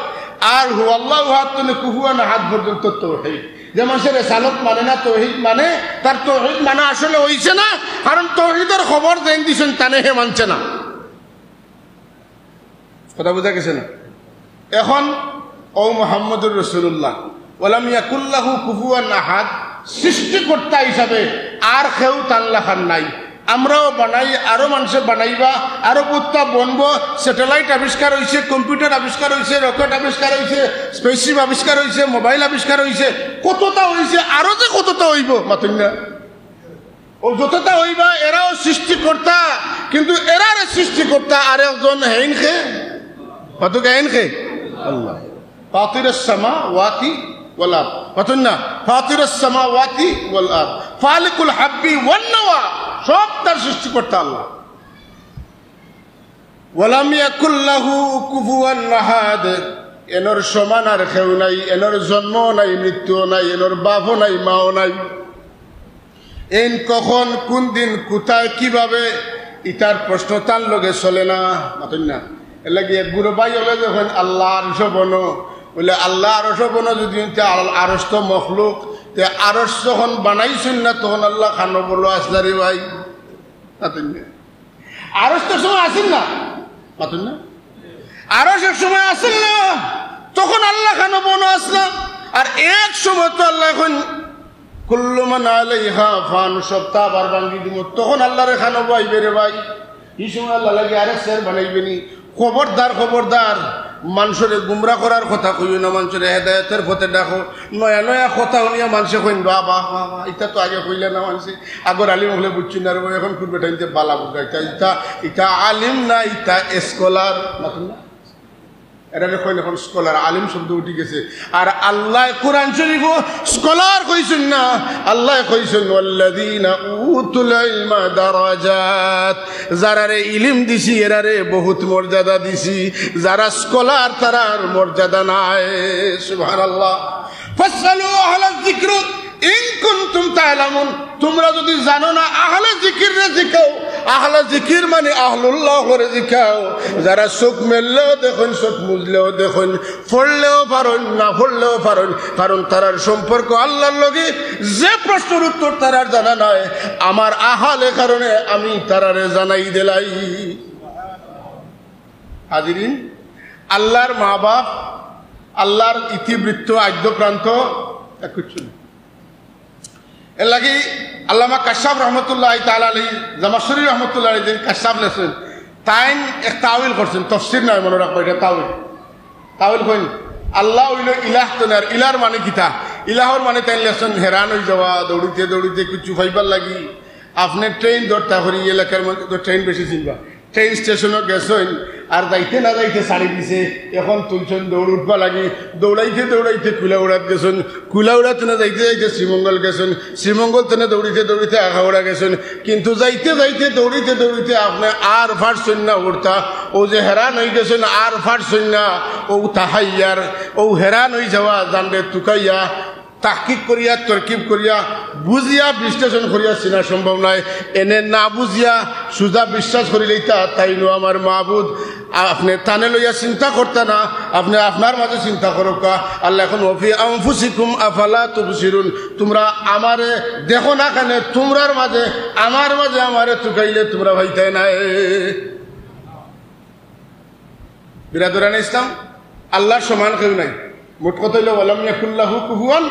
আর হুয়াল্লাহু আহাদ তনে কুফুয়ান আহাদ পর্যন্ত তাওহীদ যে মানুষের রিসালাত মানে না তাওহীদ মানে তার তাওহীদ মানে আসলে হইছে না কারণ তাওহীদের খবর দেন দিছেন তানে হে মানছে না কথা বুঝা গেছে না এখন ও মুহাম্মদুর রাসূলুল্লাহ ওয়ালাম ইয়াকুল লাহু কুফুয়ান আহাদ সৃষ্টিকর্তা হিসাবে আর কেউ তার লেখার নাই আমরাও বানাই আরো মানুষে বানাইবা আরো বুত্তা বনবো স্যাটেলাইট আবিষ্কার হয়েছে কম্পিউটার আবিষ্কার হয়েছে রকেট আবিষ্কার হয়েছে স্পেসশিপ আবিষ্কার হয়েছে মোবাইল আবিষ্কার হয়েছে কতটা হয়েছে আরো যে কতটা হইব মাতুন না ও যতটা হইবা এরাও সৃষ্টিকর্তা কিন্তু এরার সৃষ্টিকর্তা আর একজন হেইন খে কত গাইন খে আল্লাহ ফাতিরুস সামাওয়াতি ওয়াল আরদ মাতুন না ফাতিরুস সামাওয়াতি ওয়াল আরদ ফালিকুল হাব্বি ওয়ান নাওয়া সব তার সৃষ্টিকর্তা আল্লাহ ওয়ালাম ইয়াকুল লাহু কুফুয়ান আহাদ এনর সমান আর কেউ নাই এনর জন্ম নাই মৃত্যু নাই এনর বাপও নাই মাও নাই এন কখন কোন দিন কোথায় কিভাবে ইতার প্রশ্ন তার লগে চলে না মাতুন না এর লাগে এক বুড়ো ভাই হলে যখন আল্লাহ আরশ বনো বলে আল্লাহ আরশ বনো যদি আরশ তো মখলুক তে আরশ যখন বানাইছেন না তখন আল্লাহ খানো বলো আসলারি ভাই মাতুন না আরশ তো সময় আসেন না মাতুন না আরশ এক সময় আসেন না তখন আল্লাহ খানো বনো আসলাম আর এক সময় তো আল্লাহ এখন কুল্লু মান আলাইহা ফান সপ্তাহ আবার ভাঙ্গি দিব তখন আল্লাহরে খানো আইবে রে ভাই এই সময় আল্লাহ লাগে আরেক স্যার বানাইবেনি খবরদার মানুষের গুমরা করার কথা কইও না মানুষের হেদায়তের পথে ডাকো নয়া নয়া কথা শুনিয়া মানুষে কইন বাবা এটা তো আগে কইলে না মানুষে আগর আলিম হলে বুঝছি না এখন খুব বেটা ইতে বালা বুঝা ইটা আলিম না ইটা স্কলার না এরা কইন এখন স্কলার আলিম শব্দ উঠে গেছে আর আল্লাহ কোরআন শরীফ স্কলার কইছেন না আল্লাহ কইছেন ওয়াল্লাযীনা উতুল ইলমা দারাজাত যারারে ইলম দিছি এরারে বহুত মর্যাদা দিছি যারা স্কলার তারার মর্যাদা নাই সুবহানাল্লাহ ফাসআলু আহলায যিকর ইন কুনতুম তা'লামুন তোমরা যদি জানো না আহলে যিকির রে জিকাও আহলে জিকির মানে আহলুল্লাহ করে জিকাও যারা চোখ মেললেও দেখুন চোখ মুজলেও দেখুন পড়লেও পারেন না পড়লেও পারেন কারণ তারার সম্পর্ক আল্লাহর লগে যে প্রশ্নের উত্তর তারার জানা নাই আমার আহালে কারণে আমি তারারে জানাই দিলাই হাজিরিন আল্লাহর মা বাপ আল্লাহর ইতিবৃত্ত আদ্য প্রান্ত কিছু নেই এর লাগি আল্লামা কাশাফ রহমতুল্লাহ তাআলা আলাইহি জামাশরী রহমতুল্লাহ আলাইহি কাশাফ লেছেন তাইন এক তাওয়িল করছেন তাফসীর নয় মনে রাখবা এটা তাওয়িল কইন আল্লাহ হইল ইলাহ তনার ইলার মানে কিতা ইলাহর মানে তাইন লেছেন হেরান হয়ে যাওয়া দৌড়িতে দৌড়িতে কিছু ফাইবার লাগি আপনি ট্রেন ধরতা করি এলাকার মধ্যে তো ট্রেন বেশি চিনবা ট্রেন স্টেশনে গেছেন আর যাইতে না যাইতে ছাড়ি দিছে এখন তুলছেন দৌড় উঠবা লাগি দৌড়াইতে দৌড়াইতে কুলাউড়াত গেছেন কুলাউড়া তেনে যাইতে যাইতে শ্রীমঙ্গল গেছেন শ্রীমঙ্গল তেনে দৌড়িতে দৌড়িতে আখাউড়া গেছেন কিন্তু যাইতে যাইতে দৌড়িতে দৌড়িতে আপনি আর ফাটছেন না উঠতা ও যে হেরান হয়ে গেছেন আর ফাটছেন না ও তাহাইয়ার ও হেরান হয়ে যাওয়া জানবে তুকাইয়া তাহকিক করিয়া তরকিব করিয়া বুঝিয়া বিশ্লেষণ করিয়া চিনা সম্ভব নয় এনে না বুঝিয়া সুজা বিশ্বাস করিলেই তাই নো আমার মাহবুদ আপনি তানে লইয়া চিন্তা করতে না আপনি আপনার মাঝে চিন্তা করো কা আল্লাহ এখন ওফি আনফুসিকুম আফালা তুবসিরুন তোমরা আমারে দেখো না কেন তোমরার মাঝে আমারে তুকাইলে তোমরা ভাইতে নাই বিরাদরান ইসলাম আল্লাহর সমান কেউ নাই মোট কথা হইল ওয়ালাম ইয়াকুল্লাহু কুফুয়ান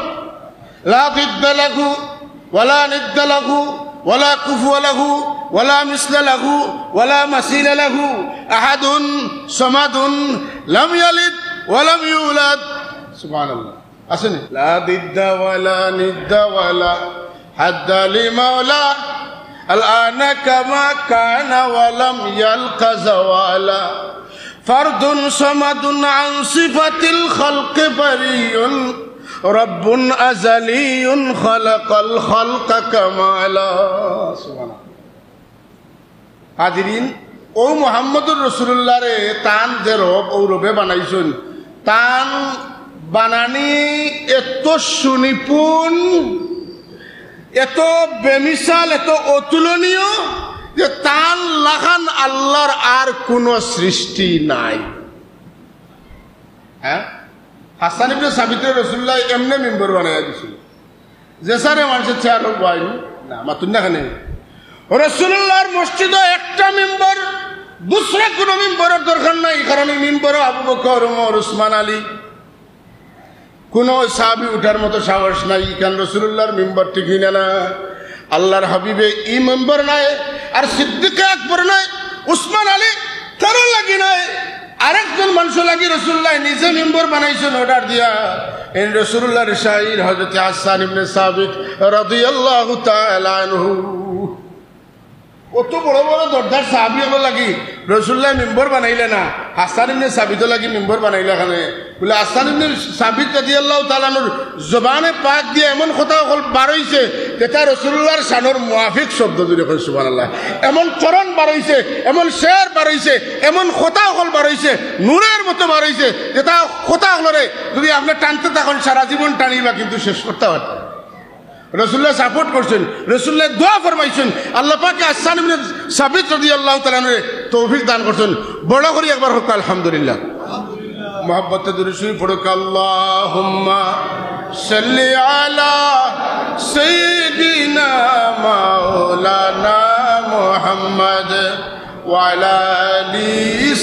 লা দিদ্দা লাহু ওয়ালা নিদ্দা লাহু ওয়ালা কুফুয়া লাহু ওয়ালা মিসলা লাহু ওয়ালা মাসিলা লাহু আহাদুন সামাদুন লাম ইয়ালিদ ওয়ালাম ইউলাদ সুবহানাল্লাহ আসেন লা দিদ্দা ওয়ালা নিদ্দা ওয়ালা হাদ্দা লিমাওলা আলআনা কামা কানা ওয়ালাম ইয়ালকা যাওয়ালা فرد صمد عن صفة الخلق بريء رب أزلي خلق الخلق كمالا سبحان الله হাজিরিন ও মুহাম্মদুর রাসূলুল্লাহ রে তান যে রব ও রবে বানাইছেন তান বানানি এত সুনিপুণ এত বেমিসাল এত অতুলনীয় যে তান লাগান আল্লাহর আর কোন সৃষ্টি নাই হ্যাঁ হাসান ইবনে সাবিত রাসূলুল্লাহ এমনি মিম্বর বানায়া দিছিল যে সারে মানুষের চেয়ার বাইন না মাতুন না খানে রাসূলুল্লাহর মসজিদে একটা মিম্বর দুসরা কোন মিম্বরের দরকার নাই কারণ এই মিম্বর আবু বকর ওমর উসমান আলী কোন সাহাবী উঠার মতো সাহস নাই কারণ রাসূলুল্লাহর মিম্বর ঠিক না আল্লাহর হাবিবে ই মেম্বর নাই আর সিদ্দিকে আকবর নাই উসমান আলী কারো লাগি নাই আরেকজন মানুষ লাগি রাসূলুল্লাহ নিজে মেম্বর বানাইছেন অর্ডার দিয়া এই রাসূলুল্লাহর শাইর হযরত হাসান ইবনে সাবিত রাদিয়াল্লাহু তাআলা আনহু কত বড় বড় দরদার সাহাবী হলো লাগি রাসূলুল্লাহ মেম্বর বানাইলে না হাসান ইবনে সাবিত লাগি মেম্বর বানাইলা খানে বলে হাসান ইবনে সাবিত রাদিয়াল্লাহু তাআলা আনহুর জবানে পাক দিয়ে এমন কথা বার হইছে যেটা রাসূলুল্লাহর শানের মুআফিক শব্দ জুড়ে কই সুবহানাল্লাহ এমন চরণ বার হইছে এমন শের বার হইছে এমন কথা বার হইছে নূরের মতো বার হইছে যেটা কথা হলরে যদি আপনি টানতে থাকেন সারা জীবন টানিবা কিন্তু শেষ করতে পারবেন রাসূলুল্লাহ সাপোর্ট করছেন রাসূলুল্লাহ দোয়া ফরমাইছেন আল্লাহ পাক হাসান ইবনে সাবিত রাদিয়াল্লাহু তাআলা আনহু তৌফিক দান করছেন বড় করে একবার হোক আলহামদুলিল্লাহ محبت درشی پڑھ اللہم صلی علی سیدنا مولانا محمد وعلی آل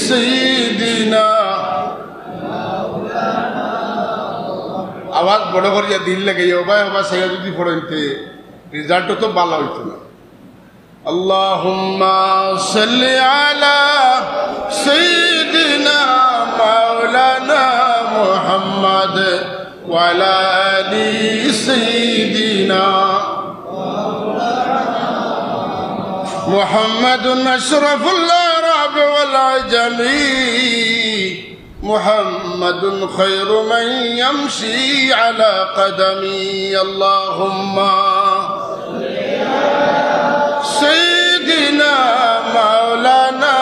سیدنا आवाज बड़ो करिया दिल लगे होगा सही যদি পড়তে রেজাল্ট তো ভালো হইতো না আল্লাহুম্মা সাল্লি আলা সাইয়্যিদিনা মাওলানা মুহাম্মদ ওয়া আলা আলি সাইয়্যিদিনা মুহাম্মাদুন আশরাফুল আরব ওয়াল আজমি محمد خير من يمشي على قدمي اللهم سيدنا مولانا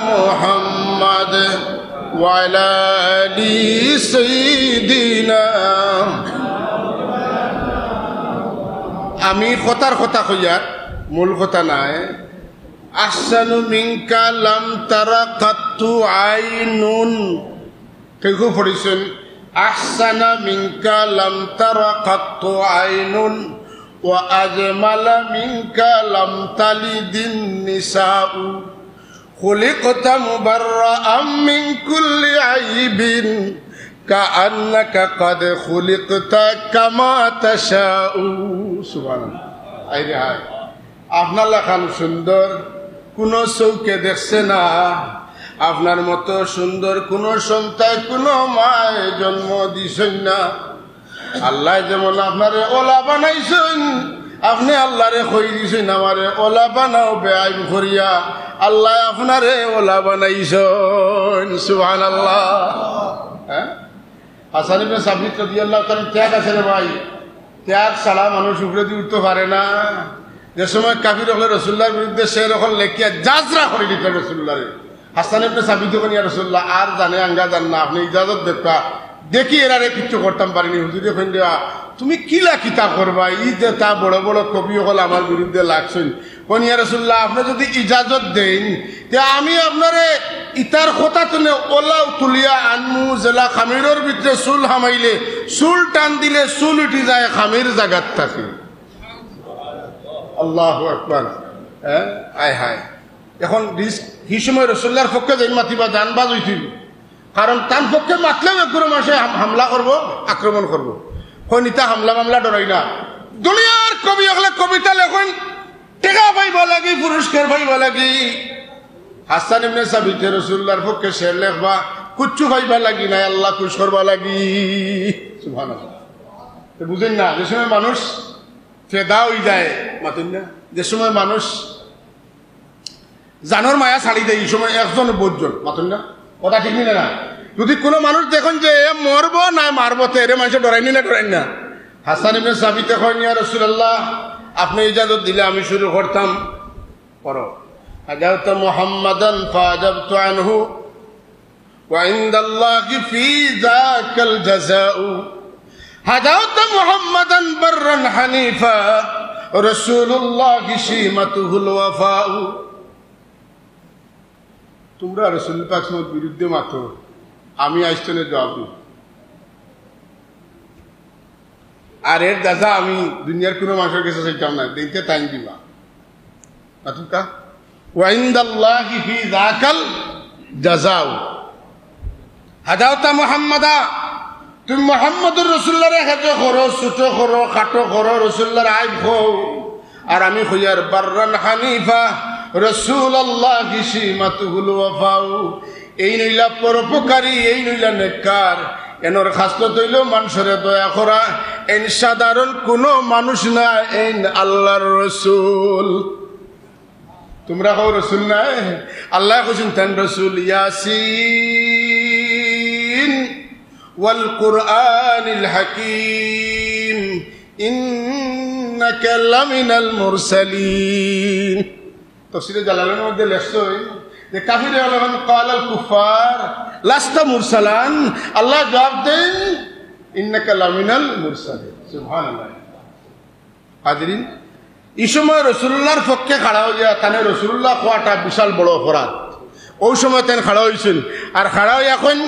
محمد وعلى آل سيدنا আমি কথার কথা কইয়ার মূল কথা নাই আহসানু মিনকা লাম তারা কাত্তু আইনুন। কেউ পড়েছেন আহসানা মিনকা লাম তারা কাত্তু আইনুন ওয়া আজমালা মিনকা লাম তালিদিন নিসাউ খুলিকতা মুবাররাআম মিন কুল্লি আইবিন কাআন্নাকা কাদ খুলিকতা কামা তাশাউ। সুবহানাল্লাহ। আইরে হায়, আপনার লেখান সুন্দর কোন চৌকে দেখছে না, আপনার মতো সুন্দর কোন সন্তান কোন মায় জন্ম দিছেন না। আল্লাহ যেমন আপনারে ওলা বানাইছেন, আপনি আল্লাহরে কই দিছেন আমারে ওলা বানাও বেআইব করিয়া, আল্লাহ আপনারে ওলা বানাইছেন। সুবহানাল্লাহ। হ্যাঁ, হাসান ইবনে সাবিত রাদিয়াল্লাহু তাআলা ত্যাগ আছে রে ভাই, ত্যাগ ছাড়া মানুষ উপরে দিয়ে উঠতে পারে না। যে সময় কাফির হলে রসুল্লাহর বিরুদ্ধে সে রকম লেখিয়া যাজরা করে দিত রসুল্লাহ। হাসান ইবনে সাবিত করিয়া রসুল্লাহ আর জানে আঙ্গা জান না, আপনি ইজাজত দেখা দেখি এরারে কিচ্ছু করতাম পারিনি। হুজুরে কইন দেওয়া তুমি কিলা কিতা করবা, ই যে তা বড় বড় কবি হল আমার বিরুদ্ধে লাগছেন। কনিয়া রসুল্লাহ আপনি যদি ইজাজত দেন তে আমি আপনারে ইতার কথা তুলে ওলা তুলিয়া আনমু, জেলা খামিরের ভিতরে চুল হামাইলে চুল টান দিলে চুল উঠি যায় খামির জায়গার থাকে। আল্লাহু আকবার। হ্যাঁ, আয় হায়। এখন সেই সময় রসুল্লাহর পক্ষে যেন মাতিবা জানবাজ হইছিল, কারণ তার পক্ষে মাতলেও একগুলো মাসে হামলা করবো, আক্রমণ করবো। নিতা হামলা মামলা ডরাই না। দুনিয়ার কবি হলে কবিতা লেখন টেকা পাইব লাগি, পুরস্কার পাইব লাগি। হাসান ইবনে সাবিত রসুল্লাহর পক্ষে শের লেখবা কুচ্ছু পাইবা লাগি নাই, আল্লাহ খুশ করবা লাগি। সুবহানাল্লাহ। বুঝেন না, যে সময় মানুষ ফেদা হয়ে যায় মাতেন না, যে সময় মানুষ জানোর মায়া ছাড়ি দেয়, এই সময় একজন বোধজন মাতেন না, কথা ঠিক নিলে না। যদি কোনো মানুষ দেখুন যে এ মরবো না মারবো তো এর মানুষ ডরাইনি না ডরাইনি না। হাসান ইবনে সাবিত কইন ইয়া রাসূলুল্লাহ আপনি ইজাজত দিলে আমি শুরু করতাম। পড়ো হাজারত মুহাম্মাদান ফাজাবতু আনহু ওয়া ইনদাল্লাহি ফি যাকাল জাযাউ হাজারত মুহাম্মাদান বাররান হানিফা রাসূলুল্লাহি সীমাতুহুল ওয়াফাউ। তোমরা রাসূল পাকের বিরুদ্ধে মাতো, আমি আইসনে জবাব দিই। আর এর দাদা আমি দুনিয়ার কোনো মানুষের কাছে চাইতাম না, দেখতে টাইম দিবা মাতুকা ওয়া ইনদাল্লাহি ফি যাকাল জাযাউ হাদাওতা মুহাম্মাদা। তুমি মুহাম্মদুর রাসূলুল্লাহর কাছে করো, ছোট করো, খাটো করো, রাসূলুল্লাহর আইব হও। আর আমি হইয়ার বাররান হানিফা রাসূলুল্লাহি সীমাতুহুল ওয়াফাউ। এই নইলা পরোপকারী, এই নইলা নেককার, এনর খাসলত হইল মানুষের দয়া করা। এন সাধারণ কোনো মানুষ না, এন আল্লাহর রসুল। তোমরা হও রসুল না, আল্লাহ কইছেন তেন রসুল। ইয়াসিন ওয়াল কুরআনিল হাকীম ইন্নাকা লামিনাল মুরসালিন। তাফসীরে জালালাইনের মধ্যে লেখছে যে কাফিরে আলমান কালাল কুফার লাস্তা মুরসালান, আল্লাহ জবাব দেন ইন্নাকা লামিনাল মুরসালিন। সুবহানাল্লাহ। হাজরিন, এই সময় রাসূলুল্লাহর পক্ষে খাড়া হইয়া তানে রাসূলুল্লাহ কোয়াটা বিশাল বড় অপরাধ। ওই সময় তেন খাড়া হইছেন, আর খাড়া হইয়া এখন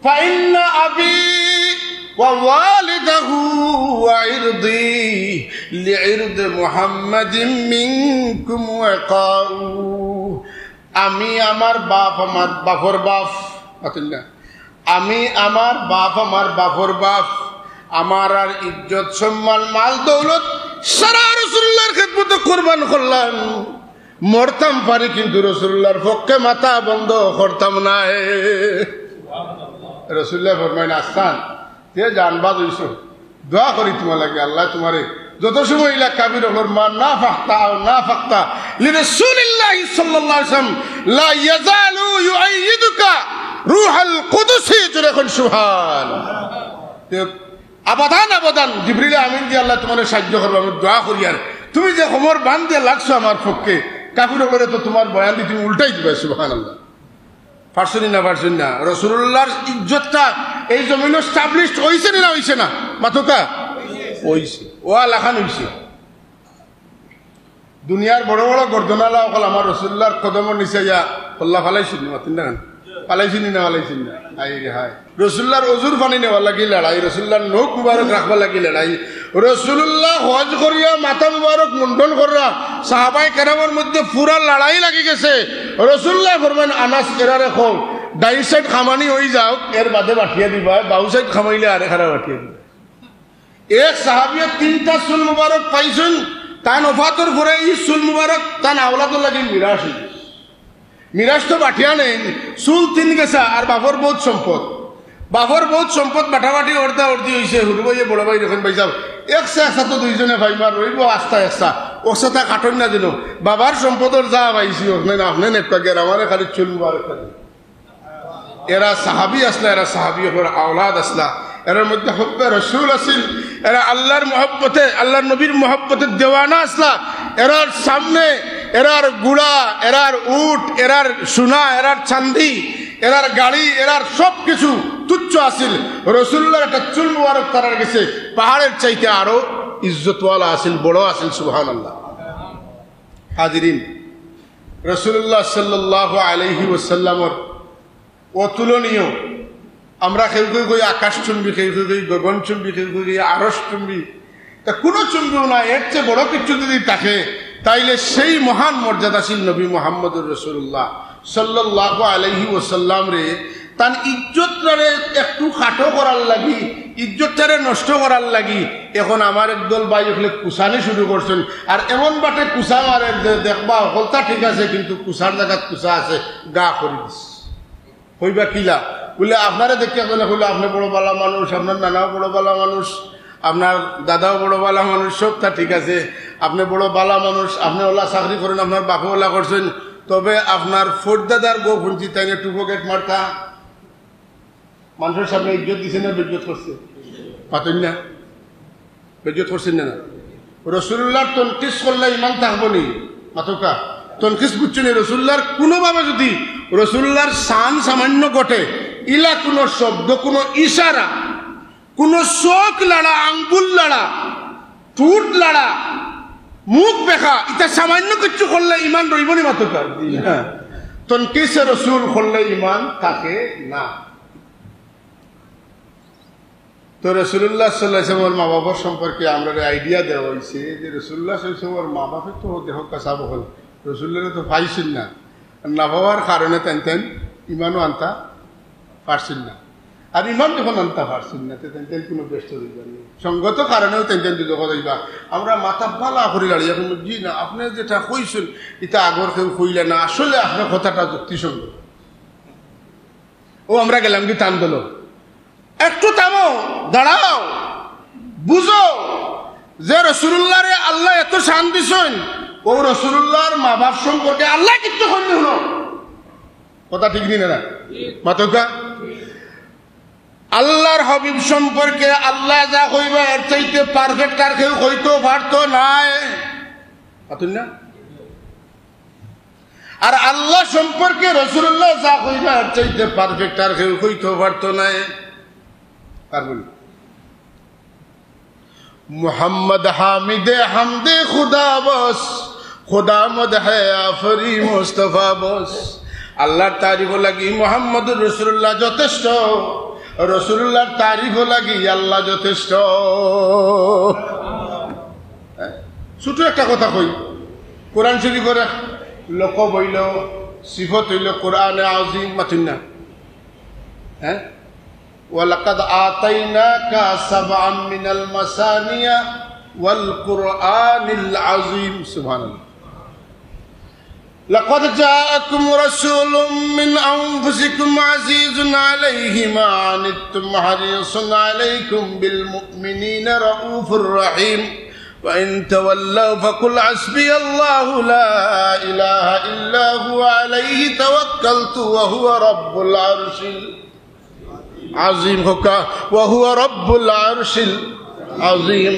ফাইন্না আবি ওয়া ওয়ালিদাহু ওয়া ইরদি লিইরদ মুহাম্মাদিন মিনকুম ওয়াকাউ। আমি আমার বাপ, আমার বাপর বাপ, আমি আমার বাপ, আমার বাপর বাপ, আমার আর ইজ্জত সম্মান মাল দৌলত সারা রাসূলুল্লাহর খেদমতে কুরবান করলাম। মরতাম পারি কিন্তু রাসূলুল্লাহর পক্ষে মাথা বন্ধ করতাম না। রাসূলুল্লাহ ফরমাইন আসান তে জানবাদ হইছো, দোয়া করি তোমার লাগে আল্লাহ তোমারে যত সময় ইলা কাবির মা না ফাক্তা আও না ফাক্তা লিরাসূলিল্লাহ সাল্লাল্লাহু আলাইহি ওয়াসাল্লাম লা ইয়াজালু ইউআইয়িদুকা রূহুল কুদুস। যখন সুবহান আবাদান আবাদান জিবরিল আমিন দিয়ে আল্লাহ তোমারে সাহায্য করবে। আমি দোয়া করি আর তুমি যে খবর বান দিয়ে লাগছো আমার পক্ষে, কাফির করে তো তোমার বয়ান দিয়ে তুমি উল্টাই দিবে। সুবহানাল্লাহ। পারছনি না পারছনি না? রাসূলুল্লাহর ইজ্জতটা এই জমিনে এস্টাবলিশড হইছে না হইছে না? মাতকা হইছে, ও লাখান হইছে। দুনিয়ার বড় বড় গর্দনালা অকল আমার রসুল্লাহর কদমর নিচে যা পল্লা ফালাইছিনি মাতিন না পালাইছিনি না পালাইছিনি না আই রে হাই রসুল্লাহর অজুর পানি নেওয়া লাগি লড়াই রসুল্লাহর নখ মুবারক রাখবা লাগি লড়াই রসুল্লাহ হজ করিয়া মাথা মুবারক মুন্ডন করা সাহাবাই কেরামের মধ্যে পুরা লড়াই লাগি গেছে রসুল্লাহ ফরমান আনাস এরারে খো ডাইন সাইড খামানি হয়ে যাও এর বাদে বাঠিয়ে দিবা বাউ সাইড খামাইলে আরে খারাপ বাঠিয়ে দিবা এক সাহাবিয়ে 3টা চুল মুবারক পাইছেন তান ওফাতর পরে এই চুল মুবারক তান আওলাদুল লাগি মিরাজ মিরাজ তো বাঠিয়া নেই চুল 3 গেছা আর বাপর বহুত সম্পদ বাটাবাটি অর্ধা অর্ধি হয়েছে হুড় ভাইয়ে বড় ভাই দেখেন ভাই যাও একসা তো দুইজনে ভাই মার রইব আস্তা একসা ওসা কাটন না দিল বাবার সম্পদর যা ভাইছি ওখানে না আপনি নেটকা গের আমার খালি চুল মুবারক এরা সাহাবি আসলা এরা সাহাবি আওলাদ আসলা এর মধ্যে হব্বে রসুল আসিল এরা আল্লাহর মহব্বতে আল্লাহর নবীর মহব্বতে দেওয়ানা আসলা এরার সামনে এরার গুড়া এরার উট এরার সোনা এরার চান্দি এরার গাড়ি এরার সব কিছু তুচ্ছ আসিল রসুল্লাহর একটা চুল মুবারক তারার গেছে পাহাড়ের চাইতে আরো ইজ্জতওয়ালা আসিল বড় আসিল সুবহানাল্লাহ হাজিরিন রসুল্লাহ সাল্লাল্লাহু আলাইহি ওয়াসাল্লামর অতুলনীয় আমরা কেউ কেউ কই আকাশ চুম্বি কেউ কেউ কই গগন চুম্বি কেউ কেউ কই আরশ চুম্বি তা কোনো চুম্বিও না এর চেয়ে বড় কিছু যদি থাকে তাইলে সেই মহান মর্যাদাশীল নবী মুহাম্মদুর রাসূলুল্লাহ সাল্লাল্লাহু আলাইহি ওয়াসাল্লাম রে তান ইজ্জতটারে একটু খাটো করার লাগি ইজ্জতটারে নষ্ট করার লাগি এখন আমার একদল ভাই হলে কুসানি শুরু করছেন আর এমন বাটে কুসা মারে দেখবা হলতা ঠিক আছে কিন্তু কুসার জায়গাত কুসা আছে গা করে দিস হইবা কিলা বলে আপনারা দেখতে বলে হইলো আপনি বড় বালা মানুষ আপনার নানাও বড় বালা মানুষ আপনার দাদাও বড় বালা মানুষ সব তা ঠিক আছে আপনি বড় বালা মানুষ আপনি ওলা চাকরি করেন আপনার বাপে ওলা করছেন তবে আপনার ফোরদাদার গো ফুঞ্চি তাই টু পকেট মারতা মানুষের সামনে ইজ্জত দিছে না বেজ্জত করছে পাতেন না বেজ্জত করছেন না রসুল্লাহর তনকিস করলে ইমান থাকবো নি মাতকা তনকিস বুঝছেন রসুল্লাহর কোনোভাবে যদি রসুল্লাহর শান সামান্য ঘটে ইলা কোনো শব্দ কোনো ইশারা কোনো চোখ লাড়া আঙ্গুল লাড়া ঠোঁট লাড়া মুখ দেখা এটা সামান্য কিছু করলে ইমান রইব নি মাতকা তনকিসে রসুল করলে ইমান থাকে না তো রসুল্লাহ সাল্লাল্লাহু মা বাবার সম্পর্কে আমরা আইডিয়া দেওয়া হয়েছে যে রসুল্লাহ সাল্লাল্লাহু মা বাপের তো দেহ কাঁচা বহল রসুল্লাহ তো পাইছেন না না পাওয়ার কারণে তেন ইমানও আনতা পারছেন না আর ইমান যখন আনতা পারছেন না তেন কোনো ব্যস্ত হইবার নেই সঙ্গত কারণেও তেন যদি হইবা আমরা মাথা পালা করে দাঁড়িয়ে এখন জি না আপনি যেটা কইছেন এটা আগর কেউ কইলে না আসলে আপনার কথাটা যুক্তিসঙ্গত ও আমরা গেলাম কি টান দিল একটু থামো দাঁড়াও বুঝো যে রসুল্লাহ রে আল্লাহ এত শান দিছেন ও রসুল্লাহর মা বাপ সম্পর্কে আল্লাহ কিচ্ছু করলে হলো কথা ঠিক নি না মাতকা আল্লাহর হাবিব সম্পর্কে আল্লাহ যা কইবা এর চাইতে পারফেক্ট আর কেউ কইতেও পারতো নাই পাতুন না আর আল্লাহ সম্পর্কে রসুল্লাহ যা কইবা এর চাইতে পারফেক্ট আর কেউ কইতেও পারতো নাই মোহাম্মদ হামিদে হামদে খুদা বস খুদা মদ হফরি মুস্তফা বস আল্লাহর তারিফ লাগি মোহাম্মদুর রসুল্লাহ যথেষ্ট রসুল্লাহর তারিফ লাগি আল্লাহ যথেষ্ট ছোট একটা কথা কই কোরআন শরীফের লোক বইল সিফত হইল কোরআনে আযীম মাতুন না হ্যাঁ ولقد آتيناك سبعا من المثاني والقرآن العظيم سبحان الله لقد جاءكم رسول من أنفسكم عزيز عليه ما عنتم حريص عليكم بالمؤمنين رؤوف رحيم وإن تولوا فقل حسبي الله لا إله إلا هو عليه توكلت وهو رب العرش আজিম হোকা ওয়াহুয়া রব্বুল আরশিল আজিম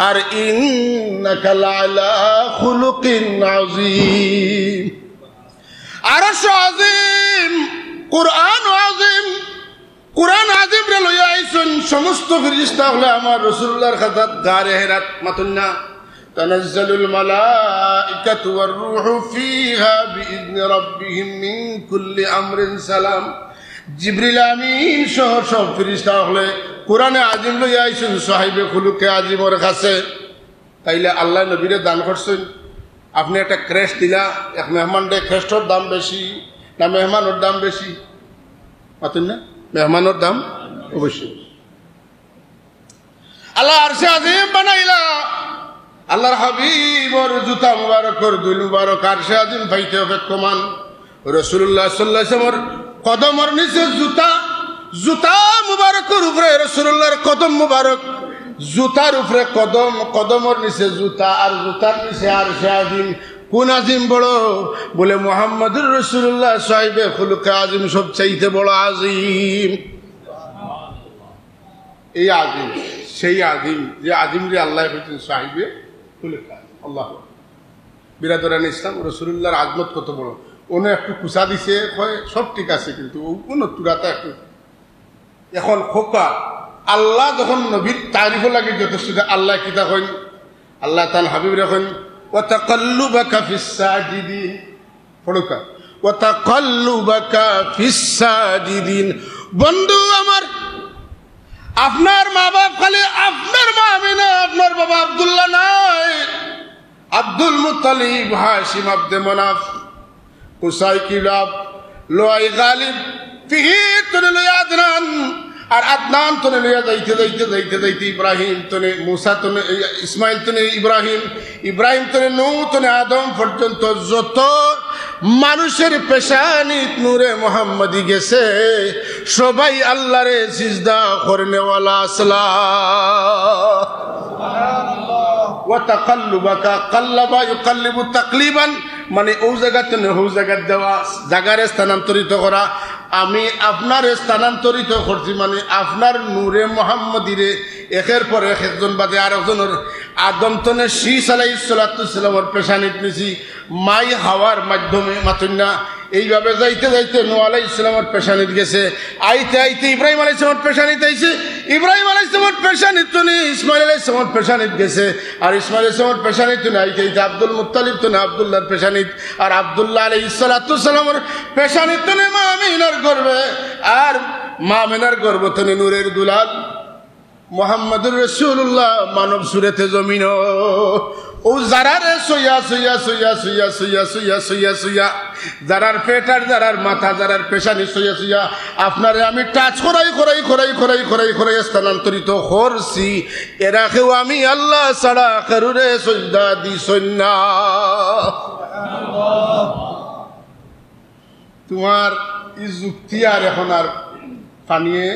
আর ইন্নাকা লাআলা খুলুকিন আযীম আরশ আযীম কুরআন আযীম কুরআন আযীম রে লইয়া আইছেন সমস্ত ফেরেশতা হলো আমার রাসূলুল্লাহর খাতাত গারে হেরাত মাতুন্না তানাজ্জালুল মালায়েকা মালাইকাতু ওয়ার রূহু ফিহা বিইذনি রাব্বিহিম মিন কুল্লি আমরিন সালাম। জিবরিল আমিন সহ সব ফেরেশতা হলে কোরআনে আজিম লইয়া আইছেন সাহিবে খুলুকে আজিমর কাছে। তাইলে আল্লাহ নবীরে দান করছেন। আপনি একটা ক্রেশ দিলা, এক মেহমানরে ক্রেশর দাম বেশি না মেহমানের দাম বেশি? পাতেন না, মেহমানের দাম অবশ্যই। আল্লাহ আরশে আজিম বানাইলা, আল্লাহর হাবিবর জুতা মুবারকর দুল মুবারক আরশে আজিম পাইতে অপেক্ষমান। রাসূলুল্লাহ সাল্লাল্লাহু আলাইহি ওয়াসাল্লামের কদমের নিচে জুতা, জুতা মুবারকের উপরে রাসূলুল্লাহর কদম মুবারক, জুতার উপরে কদম, কদমের নিচে জুতা, আর জুতার নিচে আরশে আজিম। কোন আজিম বড়? বলে মুহাম্মদুর রাসূলুল্লাহ সাহিবে খুলুকে আজিম সবচাইতে বড় আজিম। এই আজিম সেই আজিম যে আজিম রে আল্লাহ বলছেন সাহিবে খুলুকে আল্লাহ। বিরাদরান ইসলাম, রাসূলুল্লাহর আজমত কত বড়। ওনে একটু কুচা দিছে, সব ঠিক আছে, কিন্তু কোন তুরাটা একটু এখন খোকা। আল্লাহ যখন নবীর তারিফ লাগে যথেষ্ট, আল্লাহ কিতা কইন? আল্লাহ তান হাবিব রাখেন ওয়া তাকাল্লুবাকা ফিস সাজিদিন, পড়ুকা ওয়া তাকাল্লুবাকা ফিস সাজিদিন। বন্ধু আমার, আপনার মা বাপ খালি আপনার মা আমিনা, আপনার বাবা আব্দুল্লাহ নাই। Abdul Muttalib, Hashim, Abd Manaf, Qusai, Kilab, Luayy, Ghalib, Fihr তনে লইয়া আদনান, আর আদনান তনে লইয়া যাইতে যাইতে যাইতে যাইতে ইব্রাহিম তনে মুসা তনে ইসমাইল তনে ইব্রাহিম, ইব্রাহিম তনে নূহ তনে আদম পর্যন্ত যত মানুষের পেশানিত নূরে মুহাম্মদি গেছে, সবাই আল্লাহরে সিজদা করনেওয়ালা আসলা। ওয়া তাকাল্লুবাকা কাল্লাবা ইউকাল্লিবু তাকলিবান, মানে ও জায়গা তো ও জায়গা দেওয়া, জায়গারে স্থানান্তরিত করা। আমি আপনার স্থানান্তরিত করছি, মানে আপনার নূরে মুহাম্মদিরে একের পর এক, একজন বাদে আর একজনের। আদম তনে শীষ আলাইহিস সালাতু সালামের পেশানিত নিছি মাই হাওয়ার মাধ্যমে, মাতুন্না। এইভাবে যাইতে যাইতে নূহ আলাইহিস সালামের পেশানিত গেছে, আইতে আইতে ইব্রাহিম আলাইহিস সালামের পেশানিত আইছে, ইব্রাহিম আলাইহিস সালামের পেশানিত তনে ইসমাইল আলাইহিস সালামের পেশানিত গেছে, আর ইসমাইল আলাইহিস সালামের পেশানিত তনে আইতে আইতে আব্দুল মুত্তালিব তনে আব্দুল্লাহর পেশানিত, আর আব্দুল্লাহ আলাইহিস সালাতু সালামের পেশানিত তনে মা আমিনার গর্ভে, আর মা আমিনার গর্ভ তনে নূরের দুলাল মুহাম্মদুর রাসূলুল্লাহ মানব সুরেতে জমিন। ও যারারে সইয়া সইয়া সইয়া সইয়া সইয়া সইয়া সইয়া সইয়া, যারার পেট আর যারার মাথা, যারার পেশানি সইয়া সইয়া আপনারে আমি টাচ করাই করাই করাই করাই করাই করাই স্থানান্তরিত করছি। এরা কেউ আমি আল্লাহ ছাড়া কারুরে সজদা দিছই না। তোমার এই যুক্তি আর এখন আর পানিয়ে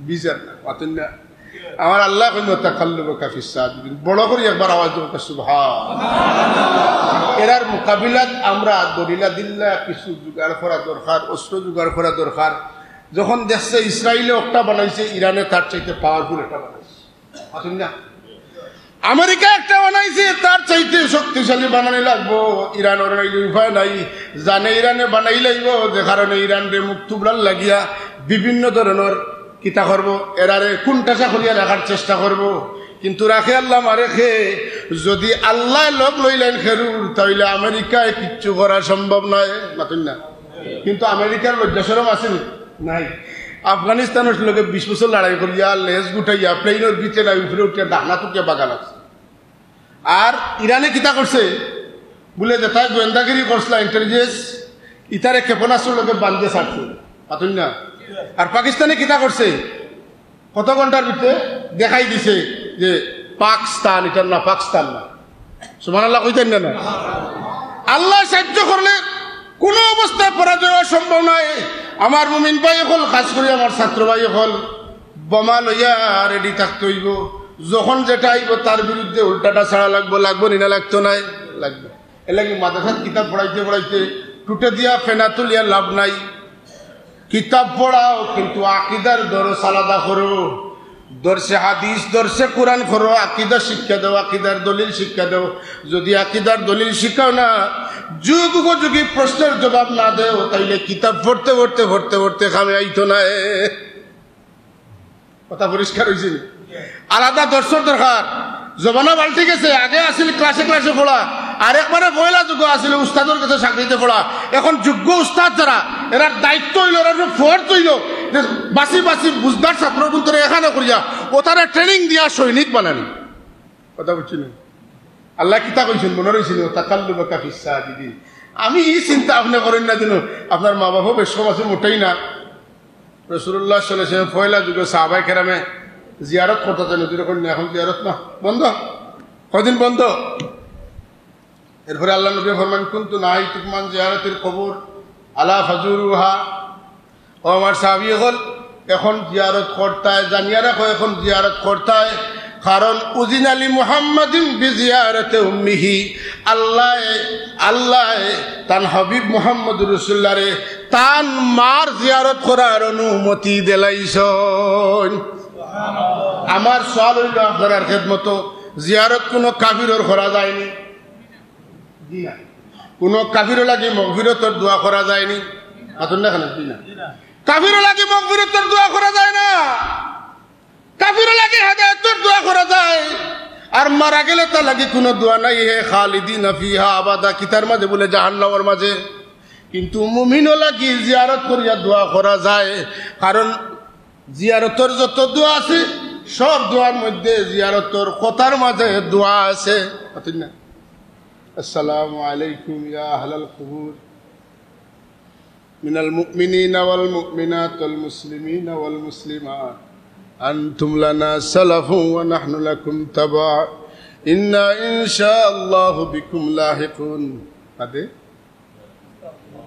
বিচার না, পাতেন না। আমার আল্লাহ তাকাল্লুবাকা ফিস সাজিদিন, বড় করে একবার আওয়াজ দেব সুবহানাল্লাহ। এরার মোকাবিলাত আমরা দলিলা দিল্লা কিছু জোগাড় করা দরকার, অস্ত্র জোগাড় করা দরকার। যখন দেখছে ইসরায়েলে একটা বানাইছে, ইরানে তার চাইতে পাওয়ারফুল একটা বানাইছে, পাতেন না। আমেরিকা একটা বানাইছে, তার চাইতে শক্তিশালী বানানি লাগবো। ইরানের উপায় নাই, জানে ইরানে বানাই লাগবো, যে কারণে ইরানরে মুখ তুবলার লাগিয়া বিভিন্ন ধরনের কিতা করবো, এরারে কোনটাসা করিয়া রাখার চেষ্টা করব। কিন্তু রাখে আল্লাহ মারে খে, যদি আল্লাহ লোক লইলেন খেরুর, তাইলে আমেরিকায় কিচ্ছু করা সম্ভব নয়, মাতুন না। কিন্তু আমেরিকার লজ্জাসরম আছে নাই? আফগানিস্তানের লোকে 20 বছর লড়াই করিয়া লেজ গুটাইয়া প্লেনের ভিতরে উপরে উঠিয়া ডাকনা টুকিয়া বাগান আছে। আর ইরানে কিতা করছে বলে যে তাই গোয়েন্দাগিরি করছিল, ইন্টেলিজেন্স ইতারে ক্ষেপণাস্ত্র লোকে বান্ধে ছাড়ছে, পাতুন না। আর পাকিস্তানে কিতা করছে, কত ঘন্টার ভিতরে দেখাই দিছে যে পাকিস্তান, এটার না পাকিস্তান না। সুবহানাল্লাহ কইতেন না? আল্লাহ সাহায্য করলে কোনো অবস্থায় পরাজয় হওয়া সম্ভব নয়। আমার মুমিন ভাই হল, খাস করে আমার ছাত্র ভাই হল, বোমা লইয়া রেডি থাকতে হইব। যখন যেটা আইব তার বিরুদ্ধে উল্টাটা ছাড়া লাগবো, লাগবো নিনা লাগতো নাই, লাগবে। এর লাগে মাদ্রাসার কিতাব পড়াইতে পড়াইতে টুটে দিয়া ফেনা তুলিয়া লাভ নাই। কিতাব পড়াও, কিন্তু আকিদার দরস আলাদা করো। দর্শে হাদিস, দর্শে কোরআন করো, আকিদা শিক্ষা দাও, আকিদার দলিল শিক্ষা দাও। যদি আকিদার দলিল শিখাও না, যুগ উপযোগী প্রশ্নের জবাব না দেও, তাইলে কিতাব পড়তে পড়তে পড়তে পড়তে খামে আইতো না। কথা পরিষ্কার হয়েছে? আলাদা দর্শন দরকার। জমানা পাল্টে গেছে। আগে আসিল ক্লাসে ক্লাসে পড়া, আরেকবারে পয়লা যুগ আসছিল উস্তাদের কাছে চাকরিতে পড়া। এখন যোগ্য উস্তাদ যারা এরা দায়িত্ব হইল, এরা ফোর্স হইল যে বাসি বাসি বুঝদার ছাত্র বন্ধুরা এখানে করিয়া ও তারা ট্রেনিং দিয়া সৈনিক বানানি। কথা বুঝছি না? আল্লাহ কিতা কইছেন মনে রয়েছিল তাকাল্লুবাকা ফিস সাজিদিন। আমি এই চিন্তা আপনি করেন না যেন আপনার মা বাবা বেশম আছে মোটেই না। রাসূলুল্লাহ সাল্লাল্লাহু আলাইহি ওয়াসাল্লাম পয়লা যুগে সাহাবায়ে কেরামে জিয়ারত করতেন, যেরকম এখন জিয়ারত না বন্ধ, কদিন বন্ধ। এরপরে আল্লাহ নবী ফরমান কুনতু নাহাইতুকুম আন জিয়ারাতিল কবর আলা ফাজুরুহা। ও আমার সাহাবী হল এখন জিয়ারত করতায়, জানিয়া রাখো এখন জিয়ারত করতায়, কারণ উজিন আলী মুহাম্মাদিন বিজিয়ারতে উম্মিহি। আল্লাহ তান হাবিব মুহাম্মদুর রাসূলুল্লাহ রে তান মার জিয়ারত করার অনুমতি দিলাইছেন। আমার সওয়াল হইল আপনার খেদমত, জিয়ারত কোনো কাফিরের করা যায়নি? জি না। কোনো কাফির লাগি মাগফিরাতের দোয়া করা যায়নি? আতন না কেন? জি না। কাফির লাগি মাগফিরাতের দোয়া করা যায় না, কাফির লাগি হেদায়েতের দোয়া করা যায়। আর মারা গেলে তার লাগি কোনো দোয়া নাই। হে খালিদিনা ফিহা আবাদা, কিতার মাঝে বলে জাহান্নামের মাঝে। কিন্তু মুমিনও লাগি জিয়ারত করিয়া দোয়া করা যায়, কারণ জিয়ারতের যত দোয়া আছে সব দোয়ার মধ্যে জিয়ারতের কথার মাঝে দোয়া আছে। আসসালামু আলাইকুম ইয়া আহলাল কুবুর মিনাল মুমিনিনা ওয়াল মুমিনাত ওয়াল মুসলিমিনা ওয়াল মুসলিমাত আনতুম লানা সালাফুন ওয়া নাহনু লাকুম তাবা ইন্না ইনশাআল্লাহু বিকুম লাহিকুন। আদে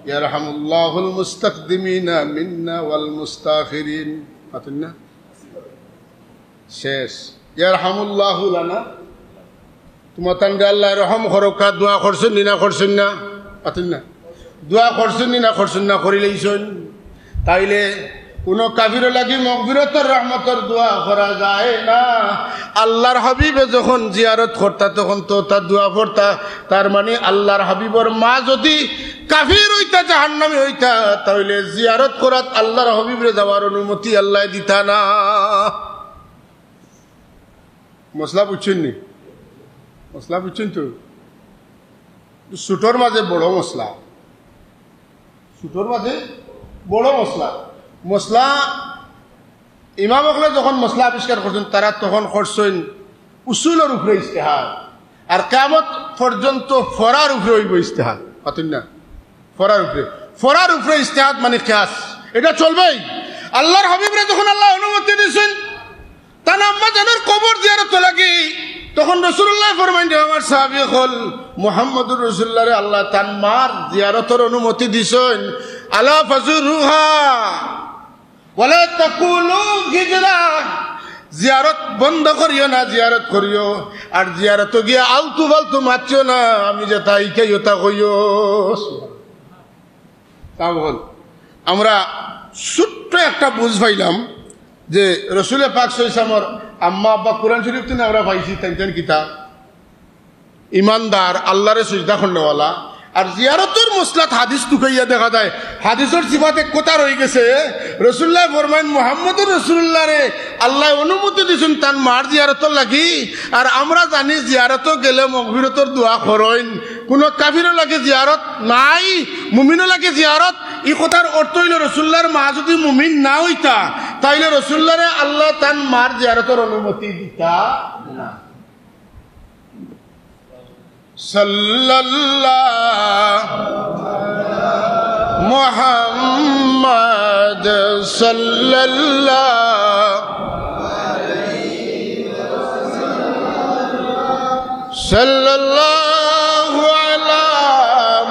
ইয়ারহামুল্লাহুল মুস্তাকদিমিনা মিন্না ওয়াল মুস্তাখিরিন। আতনা শেষ ইয়ারহামুল্লাহু লানা, তোমার তান্ডে আল্লাহ রহম করকা। দোয়া করছেন না করছেন না? আতনা দোয়া করছেন না করছেন না? করিলেইছেন। তাইলে কোন কাফির লাগি মাগফিরাতের রহমতের দোয়া করা যায় না। আল্লাহর হাবিবে যখন জিয়ারত করতা তখন তো তার দোয়া পড়তা। তার মানে আল্লাহর হাবিবর মা যদি কাফির হইতা, জাহান্নামী হইতা, তাহলে জিয়ারত করাত আল্লাহর হাবিবরে যাওয়ার অনুমতি আল্লাহ দিতা না। মশলা বুঝছেন নি? মশলা বুঝছেন তো? ছোটর মাঝে বড় মশলা, ছোটর মাঝে বড় মশলা। মশলা ইমাম হকলে যখন মশলা আবিষ্কার করছেন তারা তখন করছেন উসুলের উপরে ইস্তেহার, আর কিয়ামত পর্যন্ত ফরার উপরে হইব ইস্তেহার। পাতেন না? ফরার উপরে ইস্তেহাদ মানে কিয়াস, এটা চলবেই। আল্লাহর হাবিবরে যখন আল্লাহ অনুমতি দিয়েছেন তার আম্মা জানের কবর জিয়ারত লাগি, তখন রাসূলুল্লাহ ফরমাইন আমার সাহাবী হল মুহাম্মদুর রাসূলুল্লাহ রে আল্লাহ তার মার জিয়ারতের অনুমতি দিছেন। আলা ফাজুরুহা ওয়ালা তাকুলু হিজরা, জিয়ারত বন্ধ করিও না, জিয়ারত করিও। আর জিয়ারত গিয়া আলতু ফালতু মারছিও না, আমি যে তাই কে ওটা কইও। তা বল আমরা ছোট্ট একটা বুঝ পাইলাম যে রসুল পাক সাল্লাল্লাহু আম্মা আব্বা কোরআন শরীফ থেকে আমরা পাইছি তেন কিতাব ইমানদার আল্লাহরে সিজদা করনেওয়ালা। আর জিয়ারতের মসলাত হাদিস টুকাইয়া দেখা যায়, হাদিসের সিফাতে কথা রয়ে গেছে। রসুল্লাহ ফরমাইন মুহাম্মদুর রাসূলুল্লাহ রে আল্লাহ অনুমতি দিয়েছেন তার মার জিয়ারতর লাগি। আর আমরা জানি জিয়ারত গেলে মাগফিরাতের দোয়া করেন। কোন কাফিরও লাগে জিয়ারত নাই, মুমিনও লাগে জিয়ারত। এই কথার অর্থ হইল রসুল্লাহর মা যদি মুমিন না হইতা তাইলে রসুল্লাহরে আল্লাহ তার মার জিয়ারতের অনুমতি দিতা না। সাল্লাল্লাহু মুহাম্মদ সাল্লাল্লাহু আলা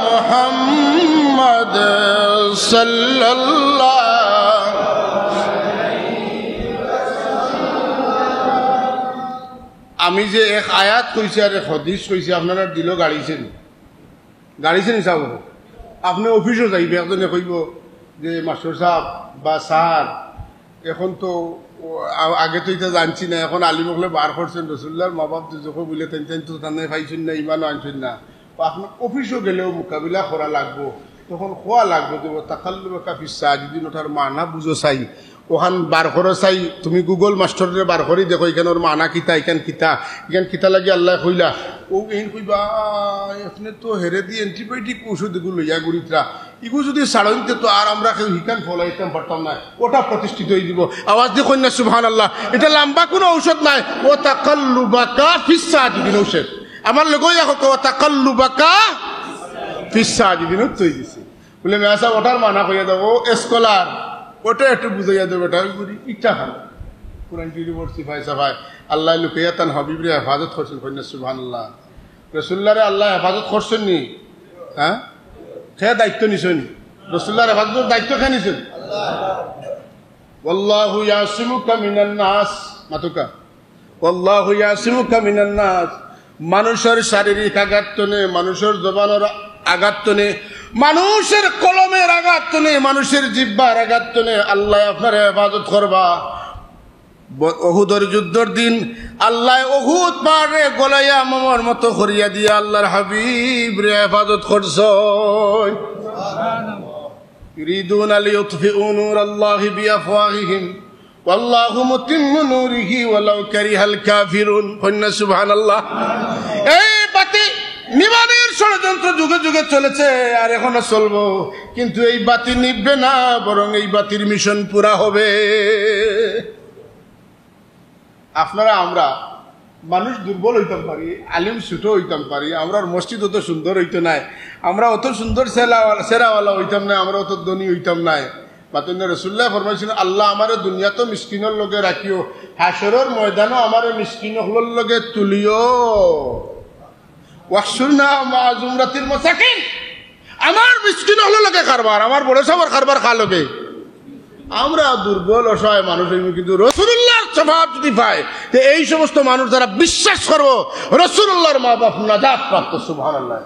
মুহাম্মদ সাল্লাল্লাহু। আমি যে এক আয়াত কইছি আর এক হাদিস কইছি আপনারা দিল গাড়িছেন হিসাব। আপনি অফিসও যাইবে, একজনে কইব যে মাস্টার সাহেব বা স্যার এখন তো আগে তো এটা জানছি না, এখন আলিমকলে বার করছেন রসুল্লাহর মা বাপ যখন বলে তেন তো তানে পাইছেন না, ইমানও আনছেন না। আপনার অফিসও গেলেও মোকাবিলা করা লাগবো, তখন খোয়া লাগবো যে তাকাল্লুবাকা ফিস সাজিদিন, ওটার মানা বুঝো চাই। ওখান বার করো চাই তুমি গুগল মাস্টারে বার করি দেখো এখানে ওর মানা কিতা এখান কিতা লাগি আল্লাহ কইলা ও এইন কইবা আপনি তো হেরে দিয়ে অ্যান্টিবায়োটিক ওষুধ এগুলো লইয়া গুড়িতরা এগুলো যদি ছাড়ইতে তো আর আমরা কেউ হিকান ফলাইতাম পারতাম না ওটা প্রতিষ্ঠিত হয়ে দিব আওয়াজ দিয়ে কন্যা সুবহানাল্লাহ এটা লম্বা কোনো ঔষধ নাই ও তাকাল্লুবাকা ফিস সাজিদিন ঔষধ আমার লগই এখন ও তাকাল্লুবাকা ফিস সাজিদিন তৈ দিছে বলে মেয়াসা ওটার মানা কইয়া দাও ও স্কলার ওটা একটু বুঝাইয়া দেবে এটা ইচ্ছা খান কোরআন ইউনিভার্সিটি ভাই সাফাই আল্লাহ লুকাইয়া তান হাবিবরে হেফাজত করছেন কন্যা সুবহানাল্লাহ রাসূলুল্লাহরে আল্লাহ হেফাজত করছেন নি হ্যাঁ সে দায়িত্ব নিছেন রাসূলুল্লাহর হেফাজতের দায়িত্ব কে নিছেন ওয়াল্লাহু ইয়াসিমুকা মিনান নাস মাতুকা ওয়াল্লাহু ইয়াসিমুকা মিনান নাস মানুষের শারীরিক আঘাত নেই মানুষের জবানের আঘাত নেই মানুষের কলমের আঘাত নেই মানুষের জিহ্বার আঘাত নেই আল্লাহ আপনার হেফাজত করবা ওহুদের যুদ্ধের দিন আল্লাহ ওহুদ পাহাড়ে গলাইয়া মামার মতো করিয়া দিয়া আল্লাহর হাবিব রে হেফাজত করছেন ইউরিদুন লিইউতফিউ নূরাল্লাহি বিআফওয়াহিহিম ওয়াল্লাহু মুতিম্মু নূরিহি ওয়ালাউ কারিহাল কাফিরুন কন্যা সুবহানাল্লাহ এই বাতি নিবানের ষড়যন্ত্র যুগে যুগে চলেছে আর এখনো চলবো কিন্তু এই বাতি নিভবে না বরং এই বাতির মিশন পুরা হবে আপনারা আমরা মানুষ দুর্বল হইতাম পারি আলিম ছোট হইতাম পারি আমরা মসজিদ অত সুন্দর হইতো নাই আমরা অত সুন্দর সেরাওয়ালা হইতাম না আমরা অত ধনী হইতাম নাই মাতন্য রাসূলুল্লাহ ফরমাইছেন আল্লাহ আমারে দুনিয়া তো মিসকিনের লগে রাখিও হাসরের ময়দানও আমারে মিসকিনগুলোর লগে তুলিও ওয়াহশুরনা মা জুমরাতিল মাসাকিন আমার মিসকিনগুলোর লগে কারবার আমার বড় সবার কারবার খা লগে আমরা দুর্বল অসহায় মানুষ কিন্তু রাসূলুল্লাহর শফাআত যদি পায় তো এই সমস্ত মানুষ যারা বিশ্বাস করবো রাসূলুল্লাহর মা বাপ নাজাত প্রাপ্ত সুবহানাল্লাহ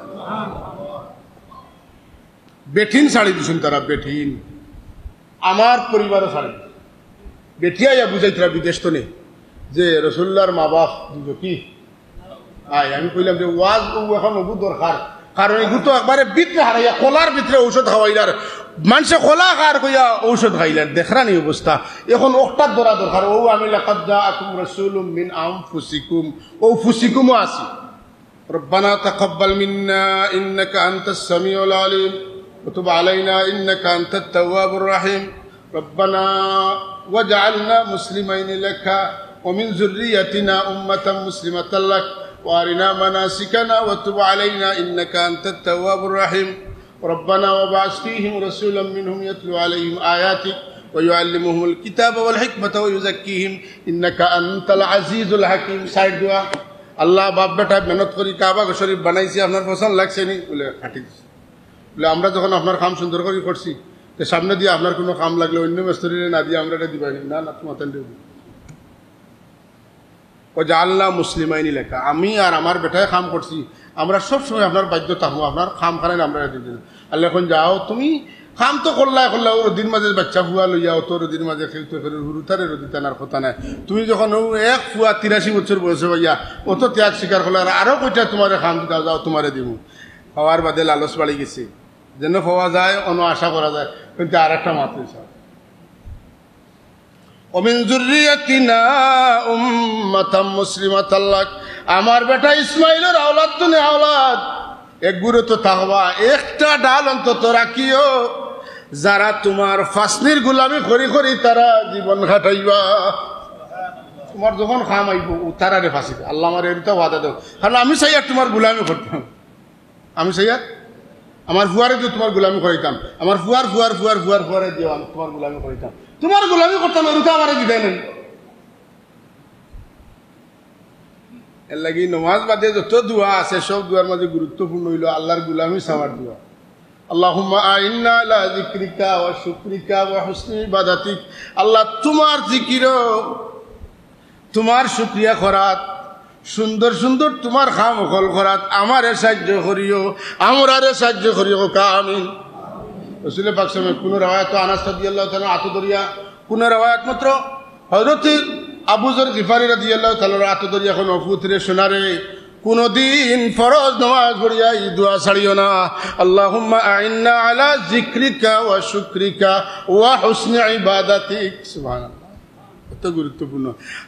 বেঠিন শাড়ি দিছেন তারা বেঠিন আমার পরিবারও শাড়ি বেঠিয়া বুঝাইতরা বিদেশ তো নেই যে রাসূলুল্লাহর মা বাপ দুটো কি আমি কইলাম যে ওয়াজ এখন অবু দরকার কারণ এগুলো তো একবারে ভিতরে হারাইয়া খোলার ভিতরে ঔষধ খাওয়াইলার মানুষে খোলা খার কইয়া ঔষধ খাইলার দেখরানি অবস্থা এখন ওটার ধরা দরকার ও আমি লাকাদ জাআকুম রাসূলুম মিন আনফুসিকুম ও ফুসিকুমও আছে রব্বানা তাকাব্বাল মিন্না ইন্নাকা আনতাস সামিউল আলিম وتب علينا إنك أنت التواب الرحيم ربنا واجعلنا مسلمين لك ومن ذريتنا أمة مسلمة لك وارنا مناسكنا وتب علينا إنك أنت التواب الرحيم ربنا وابعث فيهم رسولا منهم يتلو عليهم آياتك ويعلمهم الكتاب والحكمة ويزكيهم إنك أنت العزيز الحكيم سعيد دعاء الله বাপ বেটা মেহনত করি কাবা শরীফ বানাইছি আপনার পছন্দ লাগছে নি বলে খাটি বলে আমরা যখন আপনার কাম সুন্দর করে করছি তো সামনে দিয়ে আপনার কোনো কাম লাগলে অন্য মিস্ত্রিরে না দিয়ে আমরা এটা দিবানি না না তোমার ও জাআলনা মুসলিমাইনি লেখা আমি আর আমার বেটায় কাম করছি আমরা সবসময় আপনার বাধ্য থাকবো আপনার খাম খানাই আমরা দিন আল্লাহ এখন যাও তুমি খাম তো করলা রদির মাঝে বাচ্চা ফুয়া লইয়া অত রদির মাঝে খেলতে ফেরে হুরুতারে রদি টানার কথা নাই তুমি যখন এক ফুয়া 83 বছর বয়সে ভাইয়া অত ত্যাগ স্বীকার করলে আরো কইটা তোমার খাম দিতে যাও তোমারে দিব খাওয়ার বাদে লালস বাড়ি গেছে যেন পাওয়া যায় অন্য আশা করা যায় কিন্তু আর একটা মাত্র ওমিন যুররিয়াতিনা উম্মাতাম মুসলিমাতাল লাক আমার বেটা ইসমাইলের আওলাদ তুমি আওলাদ এক গুরু তো থাকবা একটা ডাল অন্তত রাখিও যারা তোমার ফাসনির গোলামি করি করি তারা জীবন কাটাইবা তোমার যখন খাম আইব তারারে ফাঁসিবে আল্লাহ আমার এটা ওয়াদা দেও কারণ আমি চাই আর তোমার গোলামি করতাম আমি চাই আর আমার ফুয়ারে দিয়ে তোমার গোলামি করিতাম আমার ফুয়ারে দিও আমি তোমার গোলামি করিতাম তোমার গোলামি করতাম এরুতে আমার দিতে নেই এর লাগি নমাজ বাদে যত দোয়া আছে সব দোয়ার মাঝে গুরুত্বপূর্ণ হইল আল্লাহর গোলামি চাওয়ার দোয়া আল্লাহুম্মা আইন্না আলা যিকরিকা ওয়া শুকরিকা ওয়া হুসনি ইবাদাতিক আল্লাহ তোমার জিকির তোমার শুকরিয়া করাত সুন্দর সুন্দর তোমার খাম হল করাত আমারে সাহায্য করিও আমরারে সাহায্য করিও আমিন রাসূল পাক সাল্লাল্লাহু কোন রওয়ায়াত আনাস রাদিয়াল্লাহু তাআলা আতদরিয়া কোন রওয়ায়াত মাত্র হযরত আবু যর গিফারি রাদিয়াল্লাহু তাআলা আতদরিয়া কোন ফুতরে সোনারে কোনদিন ফরজ নামাজ পড়িয়া এই দোয়া ছাড়িও না, আল্লাহুম্মা আইন্না আলা যিকরিকা ওয়া শুকরিকা ওয়া হুসনি ইবাদাতিক। সুবহানাল্লাহ, এত গুরুত্বপূর্ণ।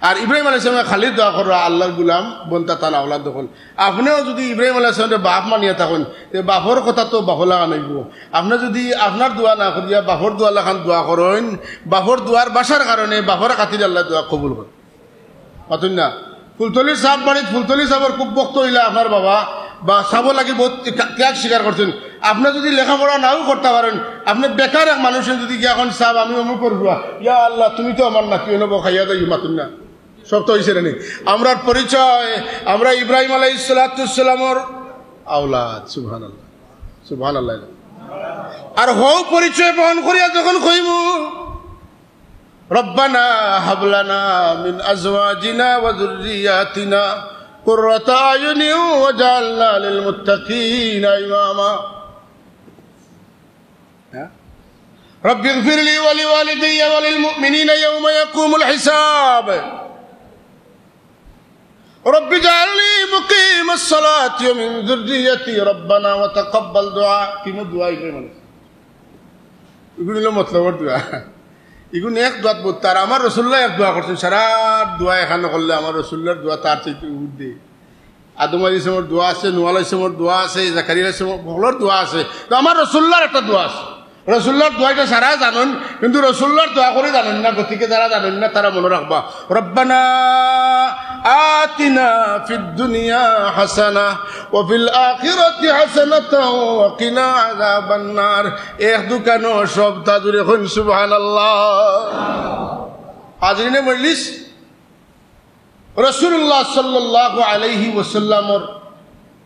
আর ইব্রাহিম আলাইহিস সালাম খালি দোয়া করা আল্লাহর গোলাম বন্তা তালা আওলাদ দখল। আপনিও যদি ইব্রাহিম আলাইহিস সালামের বাপ মানিয়া থাকেন, বাপর কথা তো বাপর লাগা নাইব। আপনি যদি আপনার দোয়া না করিয়া বাপর দোয়া লাখান দোয়া করেন, বাপর দোয়ার বাসার কারণে বাপর খাতির আল্লাহ দোয়া কবুল করেন। পাতুন না ফুলতলির সাপ বাড়িত ফুলতলি সাপর খুব বক্ত হইলে আপনার বাবা বা সাব লাগি বহুত ত্যাগ স্বীকার করছেন। আপনি যদি লেখাপড়া নাও করতে পারেন, আপনি বেকার এক মানুষের যদি কি এখন সাপ আমি অমুক করবো, ইয়া আল্লাহ তুমি তো আমার নাকি নব খাইয়া দেয় মাতুন না, সব তো হয়েছে নি। আমরা পরিচয় আমরা ইব্রাহিম আলাইহিস সালামের আওলাদ। সুবহানাল্লাহ, সুবহানাল্লাহ। আর হও পরিচয় বহন করিয়া যখন কইমু রব্বানা হাবলানা মিন আজওয়াজিনা ওয়া যুররিয়াতিনা কুররাতা আয়ুনিন ওয়াজআলনা লিল মুত্তাকিনা ইমামা। রব্বি ইগফিরলি ওয়া লিওয়ালিদাইয়া ওয়া লিল মুমিনিনা ইয়াওমা ইয়াকুমুল হিসাব। রব্বি ইজআলনি মুকিমাস সালাতি ওয়া মিন যুররিয়াতি রব্বানা ওয়া তাকাব্বাল দুআ। কিমু দোয়া ইব্রাহিম এগুলো মতলবের দোয়া, এগুলো এক দোয়াত বলতে। আর আমার রসুল্লাহ এক দোয়া করছেন, সারা দোয়া এখানে করলে আমার রসুল্লার দোয়া তার চাইতে উঠে। আদম আলাইহিস সালামের দোয়া আছে, নূহ আলাইহিস সালামের দোয়া আছে, জাকারিয়া আলাইহিস সালামের সকলের দোয়া আছে। তো আমার রসুল্লার একটা দোয়া আছে। রসুল্লার দোয়াটা সারা জানেন, কিন্তু রসুল্লার দোয়া করে জানেন না। গতিকে যারা জানেন না তারা মনে রাখবা, রব্বানা আতিনা ফিদ দুনিয়া হাসানা ওয়া ফিল আখিরাতি হাসানাতাও ওয়া কিনা আযাবান নার। এক দুকানো সব তাজুরে কোন সুবহানাল্লাহ। হাজরিনে মজলিস, রাসূলুল্লাহ সাল্লাল্লাহু আলাইহি ওয়াসাল্লামর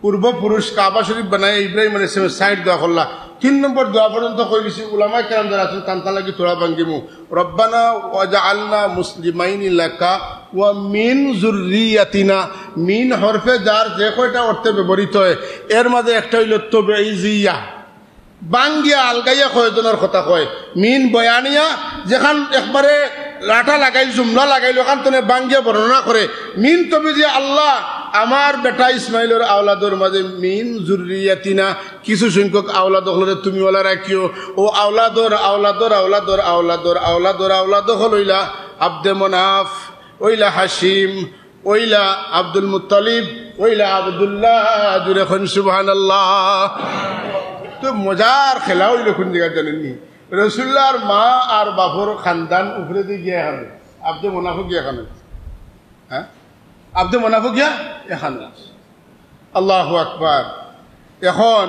পূর্বপুরুষ কাবা শরীফ বানায় ইব্রাহিম আলাইহিস সালাম সাইড দোয়া করলা। 3 নম্বর দোয়া পর্যন্ত কইলিছি। উলামায়ে কেরাম যারা আছেন তান্তা লাগি তোরা ভাঙ্গিমু, রব্বানা ওয়াজআলনা মুসলিমাইনি লাকা ওয়া মিন যুররিয়াতিনা। মিন হরফে যার যে কয়টা অর্থে ব্যবহৃত হয়, এর মাঝে একটা হইল তবঈজিয়া, বাঙ্গিয়া আলগাইয়া কয়জনের কথা কয়। মিন বয়ানিয়া, যেখান একবারে লাঠা লাগাইল জুমলা লাগাইল ওখান তনে বাঙ্গিয়া বর্ণনা করে। মিন তবঈজিয়া, আল্লাহ আমার বেটা ইসমাইলের আওলাদর মাঝে মিন যুররিয়াতিনা কিছু সংখ্যক আওলাদ হলে তুমি ওলা রাখিও। ও আওলাদর আওলাদর আওলাদর আওলাদর আওলাদর আওলাদ হইলা আব্দে মনাফ, ওইলা হাসিম, ওইলা আব্দুল মুত্তালিব, ওইলা আব্দুল্লাহ। জুড়ে খন সুবহানাল্লাহ। তো মজার খেলা হইল কোন জায়গা জানেননি? রসুল্লাহর মা আর বাবুর খানদান উপরে দিয়ে গিয়ে এখানে আব্দে মনাফ গিয়ে এখানে, হ্যাঁ আব্দে মনাফ গিয়া এখানে। আল্লাহু আকবার। এখন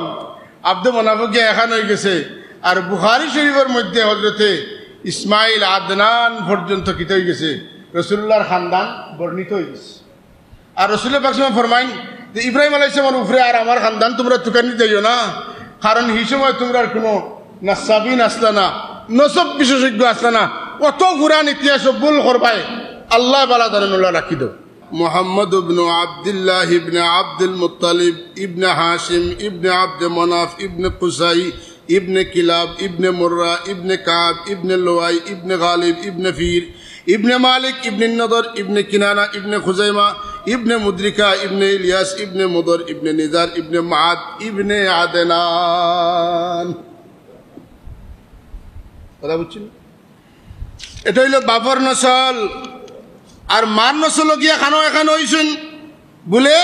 আব্দে মনাফ গিয়া এখানে হয়ে গেছে। আর বুখারী শরীফের মধ্যে হযরতে ইসমাইল আদনান পর্যন্ত কিতে হয়ে গেছে, রসুল্লাহর খানদান বর্ণিত হয়ে গেছে। আর রসুল্লাহ পাক সাল্লাল্লাহু আলাইহি ওয়াসাল্লাম ফরমাইন যে ইব্রাহিম আলাইহিস সালামের উপরে আর আমার খানদান তোমরা তুকানি দিও না, কারণ এই সময় তোমরা কোনো নাসাবিন আসলা না, নসব বিশেষজ্ঞ আসলা না। অত কুরআন ইতিহাস ভুল করবাই, আল্লাহ বালা জানানুল্লাহ রাখি দাও। মুহাম্মদ ইবনে আব্দুল্লাহ ইবনে আব্দুল মুত্তালিব ইবনে হাশিম ইবনে আব্দে মনাফ ইবনে কুসাই ইবনে কিলাব ইবনে মুররা ইবনে কাব ইবনে লুয়াই ইবনে গালিব ইবনে ফির ইবনে মালিক ইবনে নদর ইবনে কিনানা ইবনে খুজাইমা ইবনে মুদ্রিকা ইবনে ইলিয়াস ইবনে মুদর ইবনে নিজার ইবনে মাআদ ইবনে আদনান। কথা বুঝছেন? এটা হইল বাবর নসল। আর মার নসল গিয়া খানো এখানে হইছেন বলে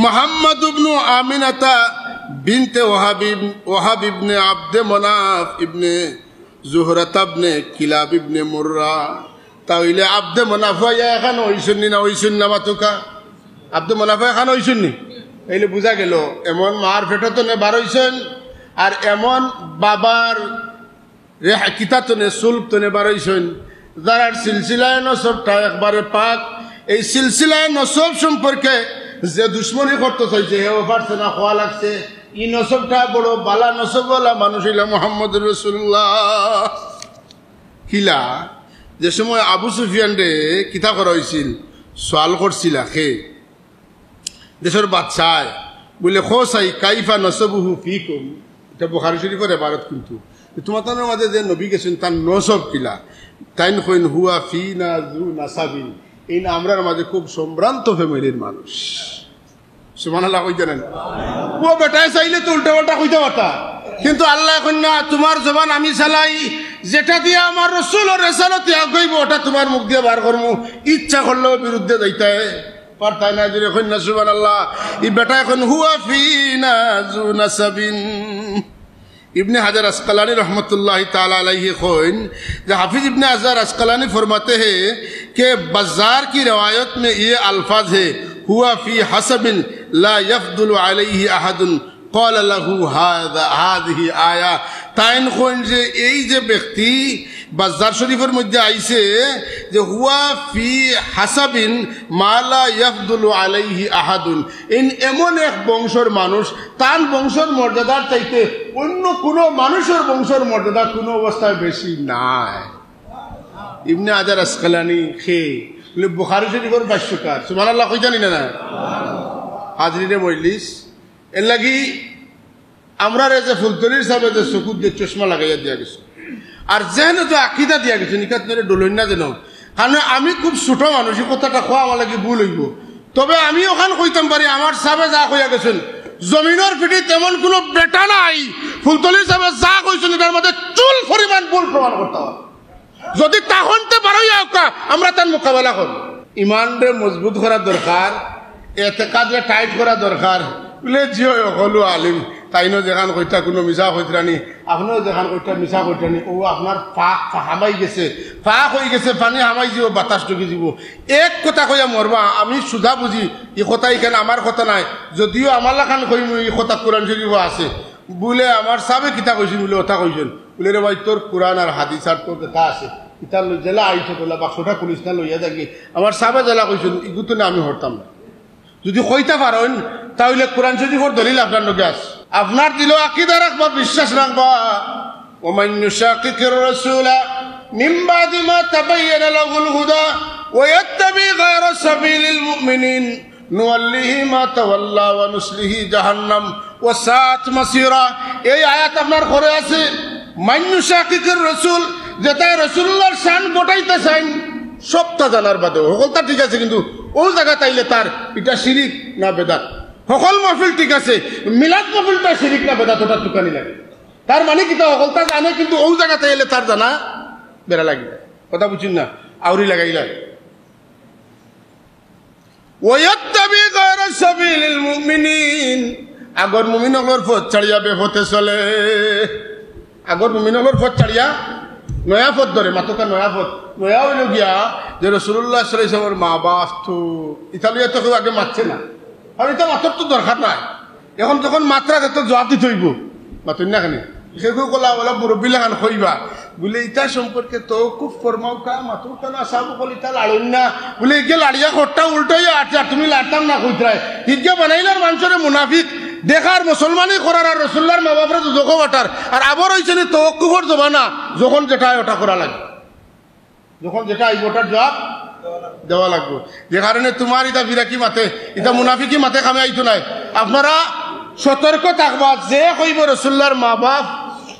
মুহাম্মদ ইবনে আমিনাতা বিনতে ওয়াহাব ইবনে আব্দে মনাফ ইবনে জুহরাতা ইবনে কিলাব ইবনে মুররা। তাহলে আব্দে মনাফ এখানে হইছেন না হইছেন না মাতুকা? আব্দে মনাফ এখানে হইছেন নি? এইলে বুঝা গেল এমন মার ফেটো তো বার হইছেন, আর এমন বাবার কিতা তনে সুলভ তনে বার হইছেন, যার সিলসিলায় নসবটা একবারে পাক। এই সিলসিলায় নসব সম্পর্কে যে দুশ্মনী করতে চাইছে হেও পারছে না, খোয়া লাগছে। ই নসবটা বড় বালা নসবওয়ালা মানুষ হইলা মুহাম্মদ রাসূলুল্লাহ। কিলা যে সময় আবু সুফিয়ান রে কিতা করা হয়েছিল, সোয়াল করছিল খে দেশের বাদশায় বলে খোসাই কাইফা নসবুহু ফিকুম। এটা বুখারী শরীফের ইবারত। কিন্তু তোমাদের মাঝে যে নবী গেছেন তার নসব কিলা? তাইন কইন হুয়া ফিনা যু নাসাবিন। এই না আমরার মাঝে খুব সম্ভ্রান্ত ফ্যামিলির মানুষ। সুবহানাল্লাহ কই জানেন, ও বেটায় চাইলে তো উল্টা পাল্টা কইতে পারতা, কিন্তু আল্লাহ এখন না, তোমার জবান আমি চালাই, যেটা দিয়ে আমার রাসূল ও রিসালাত ত্যাগ হইব ওটা তোমার মুখ দিয়ে বার করমু, ইচ্ছা করলেও বিরুদ্ধে যাইতে পারতাই না। যে এখন না সুবহানাল্লাহ, এই বেটা এখন হুয়া ফিনা যু নাসাবিন। इब्ने हजर अस्कलानी रहमतुल्लाह ताला अलैहि खोइन, जो हाफिज इब्ने हजर अस्कलानी फरमाते हैं कि बज़ार की रवायत में ये अल्फाज है, हुआ फी हसबिन ला यफदुलु अलैहि अहदुन क़ाल लहू हाज़िही आया। ताइन खोइन जे এই যে ব্যক্তি বাজার শরীফের মধ্যে আইছে যে হুয়া ফি হাসাবিন মালা ইয়াফদুলু আলাইহি আহাদুন, এমন এক বংশের মানুষ, তার বংশের মর্যাদার চাইতে অন্য কোনো মানুষের বংশের মর্যাদা কোনো অবস্থায় বেশি নাই। ইবনে হাজার আসকালানি বলে বুখারী শরীফের ভাষ্যকার। সুবহানাল্লাহ কই জানি না হাজরিনে মজলিস, এর লাগি আমরা যে ফুলতলির সাহেবে যে চকুর যে চশমা লাগাইয়া দিয়া গেছে আর যেন যে আকিদা দিয়া গেছে নিকাত মেরে ডলই না যেন, কারণ আমি খুব ছোট মানুষ, এই কথাটা খোয়া আমার লাগে ভুল হইব। তবে আমি ওখান কইতাম পারি আমার সাহেবে যা কইয়া গেছেন জমিনের পিঠে তেমন কোনো বেটা নাই, ফুলতলির সাহেবে যা কইছেন এটার মধ্যে চুল পরিমাণ ভুল প্রমাণ করতে হবে। যদি তাহনতে পারো আমরা তার মোকাবেলা করব। ইমানরে মজবুত করা দরকার, এতেকাদরে টাইট করা দরকার। বলে জিও হলো আলিম তাইনো যেখান কইটা কোনো মিশা কইতানি, আপনিও যেখান কইটা মিশা কইতানি, ও আপনার ফাঁক হামাই গেছে, ফাঁক হয়ে গেছে, পানি হামাই যাব, বাতাস ঢুকে যাব। এক কথা কইয়া মরবা, আমি সুধা বুঝি এই কথা এখানে আমার কথা নাই, যদিও আমার লাখান কইম এই কথা কোরআন শরীফ আছে। বলে আমার সাবে কিতা কইছেন, বলে ওটা কইছেন, বলে রে ভাই তোর কোরআন আর হাদিস আর তোর কথা আছে, ইতার জেলা আইছে তোলা বাক্সটা পুলিশ না লইয়া থাকি, আমার সাবে জেলা কইছেন ইগুতো না আমি হরতাম না। যদি কইতে পারেন তাহলে কোরআন শরীফের দলিল আপনার লগে আছে, আপনার দিল আকীদা রাখবা, বিশ্বাস রাখবা। ওমান ইউশাকিকির রাসূলা মিন বাদি মা তাবায়্যানা লাহুল হুদা ওয়া ইয়াত্তাবি গায়রা সাবিলিল মুমিনিন নুওয়াল্লিহি মা তাওয়াল্লা ওয়া নুসলিহি জাহান্নাম ওয়া সাআত মাসীরা। এই আয়াত আপনার ঘরে আছে। মান ইউশাকিকির রাসূল, যেটা রাসূলুল্লাহর শান গোটাইতে চান সবটা জানার বাদে সকলটা ঠিক আছে, কিন্তু ও জায়গা তাইলে তার এটা শিরিক না বেদাত। সকল মাহফিল ঠিক আছে, মিলাদ মাহফিলটা শিরিক না বেদাত ওটা টুকানি লাগে। তার মানে কি তা সকলটা জানে, কিন্তু ও জায়গা তাইলে তার জানা বেড়া লাগবে। কথা বুঝছেন না? আউরি লাগাইলাই ওয়াত্তাবি গায়রা সাবিলিল মুমিনিন, আগর মুমিনগর পথ ছাড়িয়া বেপথে চলে, আগর মুমিনগর পথ ছাড়িয়া নয়া পথ ধরে, মাতকা নয়া পথ। নয়া হইল গিয়া যে রাসূলুল্লাহ সাল্লাল্লাহু আলাইহি ওয়াসাল্লামের মা বাপ তো ইতালিয়া তো কেউ আগে মারছে না, আর এটা মাতর তো দরকার নাই। এখন যখন মাত্রা এত জবাব দিতে হইব মাতুন না কেন, সে কলা বলা মুরব্বী লাগান হইবা বলে ইটা সম্পর্কে তো খুব ফরমাও কা মাতুর কেন আসাবো বলে ইটা লাড়ুন না বলে ইগে লাড়িয়া ঘরটা উল্টাইয়া আচ্ছা তুমি লাড়তাম না কইতরাই ইগে বানাইলার মানুষের মুনাফিক দেখার মুসলমানই করার আর রাসূলুল্লাহর মা বাপরে দুজক বাটার। আর আবার হইছে নি তওয়াক্কুফের জমানা, যখন যেটা ওটা করা লাগে, যখন যেটা আইব ওটার জবাব দেওয়া লাগবে। যে কারণে তোমার ইটা বিরাকি মাতে, ইটা মুনাফিকি মাতে কামে আইতো নাই। আপনারা সতর্ক থাকবা, যে কইব রাসূলুল্লাহর মা বাপ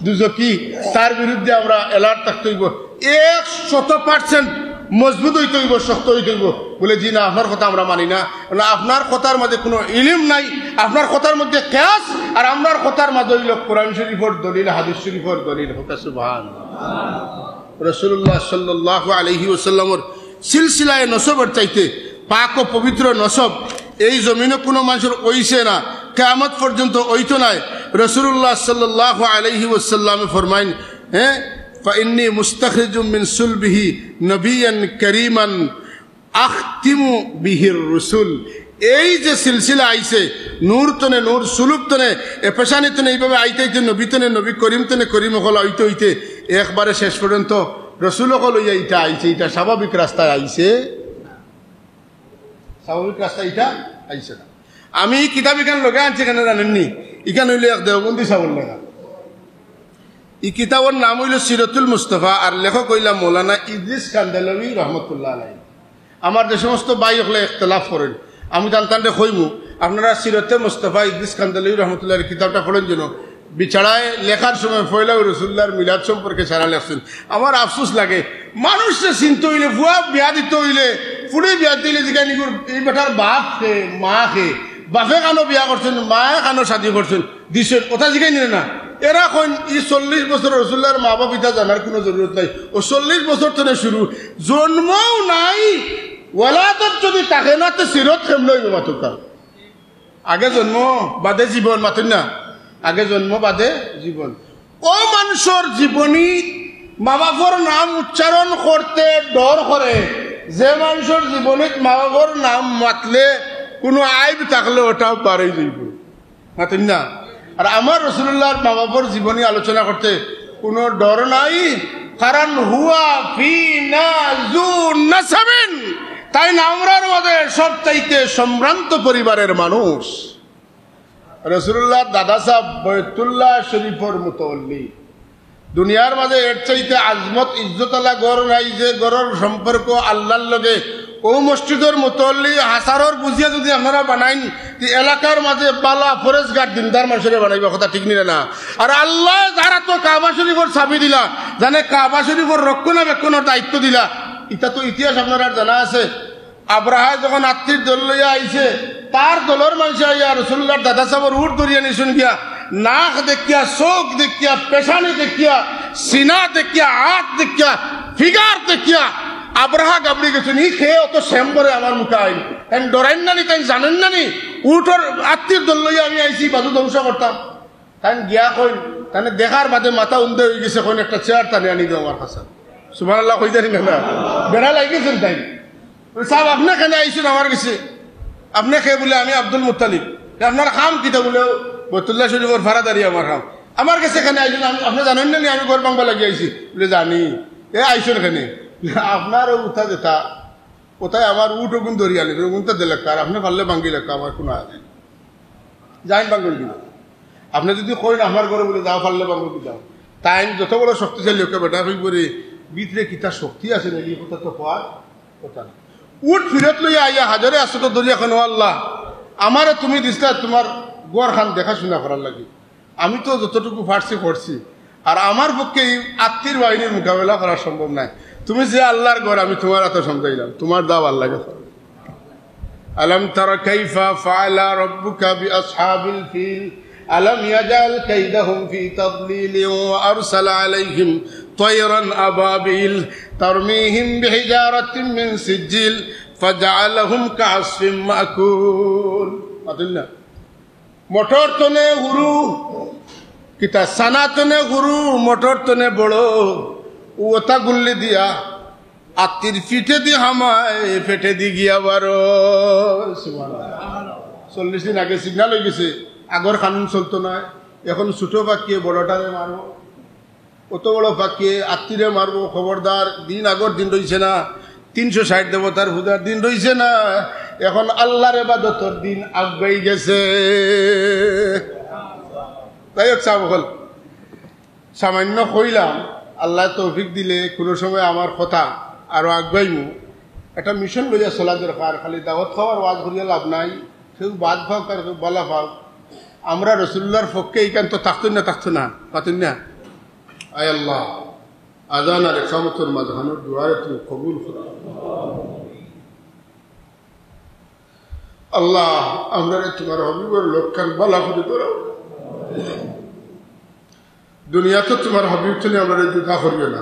দুজকি তার বিরুদ্ধে আমরা অ্যালার্ট থাকতে হইব, 100% মজবুত হইতে হইব, শক্ত হইতে হইব। বলে জি না আপনার কথা আমরা মানি না, আপনার কথার মধ্যে কোনো ইলম নাই, আপনার কথার মধ্যে কিয়াস, আর আপনার কথার মধ্যে হইল কোরআন শরীফের দলিল, হাদিস শরীফের দলিল। সুবহানাল্লাহ। রাসূলুল্লাহ সাল্লাল্লাহু আলাইহি ওয়াসাল্লামের সিলসিলায়ে নসবের চাইতে পাক ও পবিত্র নসব এই জমিনে কোনো মানুষের ওইছে না, কিয়ামত পর্যন্ত ওইতো নাই। রাসূলুল্লাহ সাল্লাল্লাহু আলাইহি ওয়াসাল্লাম ফরমাইন, হ্যাঁ ফাইন্নী মুস্তাখরিজুম মিন সুলবিহি নবিয়ান কারীমান আখতিমু বিহির রসুল। এই যে সিলসিলা আইছে নূর তনে নূর, সুলুক তনে এপেশানি তনে, এইভাবে আইতে আইতে নবী তনে নবী, করিম তনে করিম হল আইতে হইতে একবারে শেষ পর্যন্ত রসুল হল ইটা আইছে। এটা স্বাভাবিক রাস্তায় আইছে, স্বাভাবিক রাস্তায় এটা আইছে না। আমি কিতাব এখানে লগে আনছি কেন জানেননি, এখানে হইলে এক দেওবন্দি চাবল লেখা। এই কিতাবের নাম হইল সিরাতুল মুস্তাফা, আর লেখক হইলা মৌলানা ইদ্রিস কান্দালভী রহমতুল্লাহ আলাইহি। আমার যে সমস্ত ভাই হলে ইখতিলাফ করেন, আমি জানতাম কইমু আপনারা সিরাতে মুস্তাফা ইদ্রিস কান্দালভী রহমতুল্লাহ কিতাবটা পড়েন যেন। বিছাড়ায় লেখার সময় ফয়লা রাসূলুল্লাহর মিলাদ সম্পর্কে সারা লেখছেন। আমার আফসোস লাগে, মানুষকে চিনতে হইলে, ভুয়া বিয়া দিতে হইলে ফুড়ি বিয়া দিলে জিগানি এই বেটার বাপ খে মা খে বাপে কানো বিয়া করছেন মায়ে কানো শাদি করছেন দিছেন কথা জিগাই নিলে না এরা কইন ই 40 বছর রসুল্লাহর মা বাপ ইতা জানার কোনো জরুরত নাই ও 40 বছর থেকে শুরু জন্মও নাই ওয়ালাদত যদি থাকে না তো সিরত কেমন মাতুকা আগে জন্ম বাদে জীবন মাতুন না আগে জন্ম বাদে জীবন ও মানুষের জীবনী মা বাপর নাম উচ্চারণ করতে ডর করে যে মানুষের জীবনীত মা বাপর নাম মাতলে কোনো আইব থাকলে ওটাও পারেই যাইব মাতুন না আর আমার রসুল্লাহর মা বাপর জীবনী আলোচনা করতে কোনো ডর নাই কারণ হুয়া ফি নাজু নাসাবিন তাই না আমরার মধ্যে সব চাইতে সম্ভ্রান্ত পরিবারের মানুষ রসুল্লাহ দাদা সাহেব বয়তুল্লাহ শরীফর মুতওয়াল্লি দুনিয়ার মাঝে এর চাইতে আজমত ইজ্জতলা গড় নাই যে গড়ের সম্পর্ক আল্লাহর লগে ও মসজিদের মুতওয়াল্লি হাসারর বুঝিয়া যদি আপনারা বানাইন এলাকার মাঝে বালা ফরেজ গার্ড দিনদার মানুষের বানাইবা কথা ঠিক নিলে না আর আল্লাহ যারা তো কাবা শরীফর চাবি দিলা জানে কাবা শরীফর রক্ষণাবেক্ষণের দায়িত্ব দিলা এটা তো ইতিহাস আপনার আর জানা আছে আব্রাহায় যখন আত্মীর দল লইয়া আইছে তার দলের মানুষ আইয়া রসুল্লাহর দাদা সাহেবের উঠ ধরিয়া নিশুন গিয়া নাক দেখিয়া চোখ দেখিয়া পেশানি দেখিয়া সিনা দেখিয়া হাত দেখিয়া ফিগার দেখিয়া আব্রাহা গাবড়ি গেছেন ই খেয়ে অত শ্যাম করে আমার মুখে আইন তাই ডরাইন নানি তাই জানেন নানি উঠোর আত্মীর দল লইয়া আমি আইছি বাজু ধ্বংস করতাম তাই গিয়া কইন তাই দেখার বাদে মাথা উন্দে হয়ে গেছে কইন একটা চেয়ার টানে আনি দিও আমার কাছে সুবহানাল্লাহ কই জানি না বেড়া লাগিয়েছেন তাই সাহেব আপনি কেন আইসুন আমার কাছে আপনি খেয়ে বলে আমি আব্দুল মুত্তালিব আপনার খাম কিতা বলে বৈতুল্লাহ শরীফের ফারাদারি আমার খাম আমার কাছে এখানে আইসুন আপনি জানেন না আমি গড় বাংলা লাগিয়ে আইসি বলে জানি এ আইসুন এখানে আপনার উঠা যেটা কোথায় আমার উঠ ওগুন ধরিয়ে আনি ওগুনটা দিলে আর আপনি পারলে বাঙ্গি লেখা আমার কোনো আছে যাইন বাঙ্গল কিনা আপনি যদি কইন আমার ঘরে বলে যাও পারলে বাঙ্গল কি যাও তাই যত বড় শক্তিশালী লোকে বেটা হয়ে পড়ে ভিতরে কিতা শক্তি আছে নাকি কথা তো হওয়ার কথা না উঠ ফিরত লইয়া আইয়া হাজারে আসো তো দরিয়া খানো আল্লাহ আমারে তুমি দিসলা তোমার গড় খান দেখাশোনা করার লাগে আমি তো যতটুকু পারছি করছি আর আমার পক্ষে এই আত্মীর বাহিনীর মোকাবেলা করা সম্ভব নাই তুমি যে আল্লাহর গড় আমি তোমার এত সমঝাইলাম তোমার দাও আল্লাহকে আলম তারা কাইফা ফাআলা রাব্বুকা বিআসহাবিল ফিল আলম ইয়াজাল কাইদাহুম ফি তাদলিল ওয়া আরসালা আলাইহিম طيرا أبابيل ترميهم بحجارة من سجيل فجعلهم كعصف مأكول أدلنا মোটর তনে হুরু কিতা সানা তনে হুরু মোটর তনে বড় ওটা গুল্লি দিয়া আত্মীর ফিটে দি হামায় ফেটে দি গিয়া বারো 40 দিন আগে সিগন্যাল হয়ে গেছে আগর কানুন চলতো না এখন ছোট পাখিয়ে বড়টারে মারো অত বড় পাকিয়ে আত্মীরে মারবো খবরদার দিন আগর দিন রয়েছে না 360 দেবতার পূজার দিন রয়েছে না এখন আল্লাহর ইবাদতের দিন আগবাই গেছে তাই হল সামান্য কইলাম আল্লাহ তৌফিক দিলে কোনো সময় আমার কথা আরো আগবাইমু একটা মিশন লইয়া চলা দরকার খালি দাওয়াত খাওয়ার ওয়াজ করিয়া লাভ নাই কেউ বাদ ভাগ আর কেউ বলা ভাগ আমরা রসুল্লাহর পক্ষে এইখান তো থাকতো না পাতুন না আয় আল্লাহ আজান আর ইকামতের মাঝখানের দুয়ারে তুমি কবুল করো আল্লাহ আমরা তোমার হাবিবের লক্ষণ বালা করে ধরো দুনিয়াতে তোমার হাবিব তুমি আমরা জুদা করিও না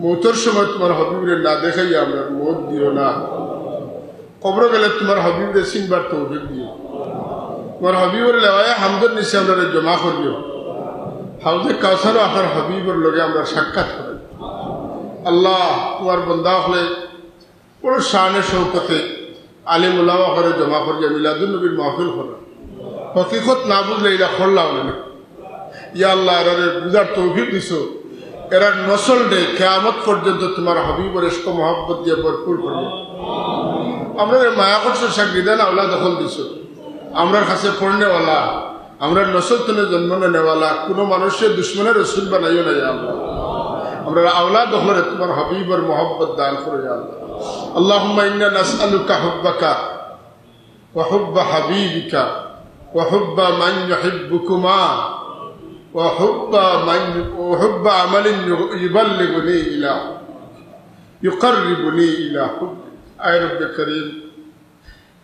মৌতের সময় তোমার হাবিবের না দেখাই আমরা মত দিও না কবর গেলে তোমার হাবিবের চিনবার তৌফিক দিও তোমার হাবিবের লেওয়ায় হামদের নিচে আমরা জমা করিও হাউজে কাউসারও আপনার হাবিবের লগে আমরা সাক্ষাৎ করি আল্লাহ তোমার বন্দা হলে বড় শানে শৌকতে আলিম উলামা করে জমা করিয়া মিলাদুন নবীর মাহফিল করা হকিকত না বুঝলে এরা করলাম না ইয়া আল্লাহ এরারে বুঝার তৌফিক দিছো এরার নসল ডে কিয়ামত পর্যন্ত তোমার হাবিবের ইশক মহব্বত দিয়ে ভরপুর করবে আমরা মায়া করছো সাকরিদান আওলাদ দখল দিছো আমরার কাছে পড়নেওয়ালা আমরা নসল তনে জন্ম নেওয়ালা কোনো মানুষের দুশ্মনের রসুল বানাইও না আল্লাহ আমরা আওলাদ দখলে তোমার হাবিবের মহব্বত দান করে আল্লাহ আল্লাহুম্মা ইন্না নাসআলুকা হুব্বাকা ওয়া হুব্বা হাবিবিকা ওয়া হুব্বা মান ইউহিব্বুকুমা ওয়া হুব্বা আমালিন ইউবাল্লিগুনি ইলা ইউকাররিবুনি ইলা হুব্ব আয় রব্বে করিম,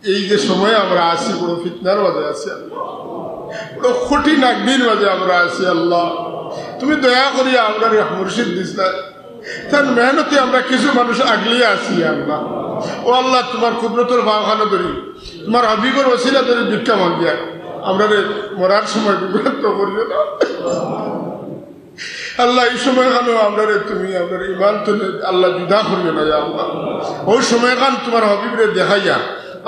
এই যে সময় আমরা আছি বড় ফিতনার মাঝে আছি আল্লাহ, বড় কঠিন আগ্নির মাঝে আমরা আছি আল্লাহ। তুমি দয়া করিয়া আমরা মুর্শিদ দিস না, তার মেহনতে আমরা কিছু মানুষ আগলিয়ে আছি আল্লাহ। ও আল্লাহ, তোমার কুদরতের ভাবখানা ধরি, তোমার হাবিবর ওসিলা ধরে ভিক্ষা মাগিয়া আমরা মরার সময় বিভ্রান্ত করিও না আল্লাহ। এই সময় খানো আমরা তুমি আপনার ইমান তো আল্লাহ জুদা করিও না আল্লাহ। ওই সময় খান তোমার হাবিবরে দেখাইয়া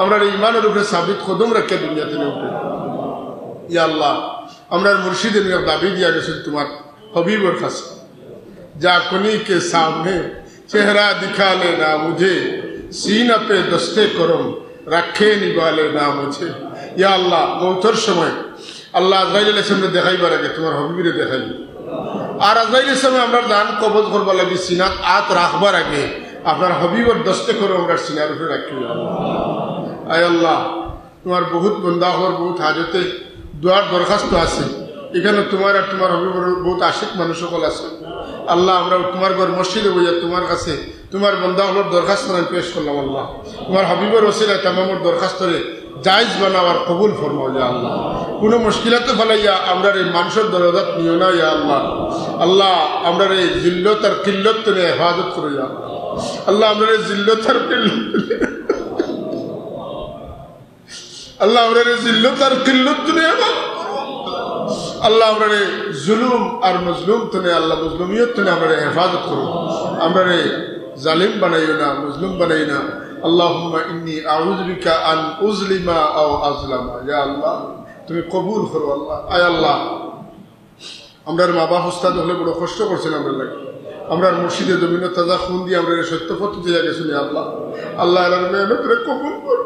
আমরা ইমানের উপরে সাবিত কদম রাখে দুনিয়াতে উঠে ইয়া আল্লাহ। আমরা মুর্শিদের দাবি দিয়া গেছে তোমার हबीबर फंस जाकुनी के सामने चेहरा दिखा लेना मुझे, सीना पे दस्ते करम रखे निभाले ना मुझे। या अल्लाह, मौतर समय আল্লাহ আজরাইলের সামনে দেখাইবার আগে তোমার হবিবরে দেখাই, আর আজরাইলের সামনে আমরা দান কবজ করবার লাগে সিনাত আত রাখবার আগে আপনার হবিবর দস্তে করে আমরা সিনার উপরে রাখি। আয় আল্লাহ, তোমার বহুত বন্দা হওয়ার বহুত হাজতে দোয়ার দরখাস্ত আছে এখানে, তোমার আর তোমার হবিবর বহুত আশিক মানুষ সকল আছে আল্লাহ। আমরা তোমার ঘর মসজিদে বইয়া তোমার কাছে তোমার বন্দা হলোর দরখাস্ত আমি পেশ করলাম আল্লাহ। তোমার হবিবর ওসিলায় তামামর দরখাস্তরে জায়েজ বানাওয়ার কবুল ফরমাও ইয়া আল্লাহ। কোনো মুশকিলাতে ফেলাইয়া আমরা এই মানুষের দরজাত নিও না ইয়া আল্লাহ। আল্লাহ, আমরা এই জিল্লত আর কিল্লত তুমি হেফাজত করো ইয়া আল্লাহ। আমরা এই জিল্লত আর আল্লাহ, আমরা এই জিল্লত আর কিল্লত তুমি আল্লাহ, আমরা জুলুম আর মজলুম তুমি আল্লাহ, মজলুমিয়ত তুমি আমরা হেফাজত করো। আমরা জালিম বানাইও না, মজলুম বানাই না। আল্লাহুম্মা ইন্নী আউযু বিকা আন উযলিমা আও আযলামা। ইয়া আল্লাহ, তুমি কবুল করো আল্লাহ। আয় আল্লাহ, আমরার মা বাপ উস্তাদ হলে বড় কষ্ট করছেন আমরা লাগে, আমরা মুর্শিদে জমিন তাজা খুন দিয়ে আমরা সত্য পথ দিয়ে গেছিল আল্লাহ। আল্লাহ এর মেহনত রে কবুল করো,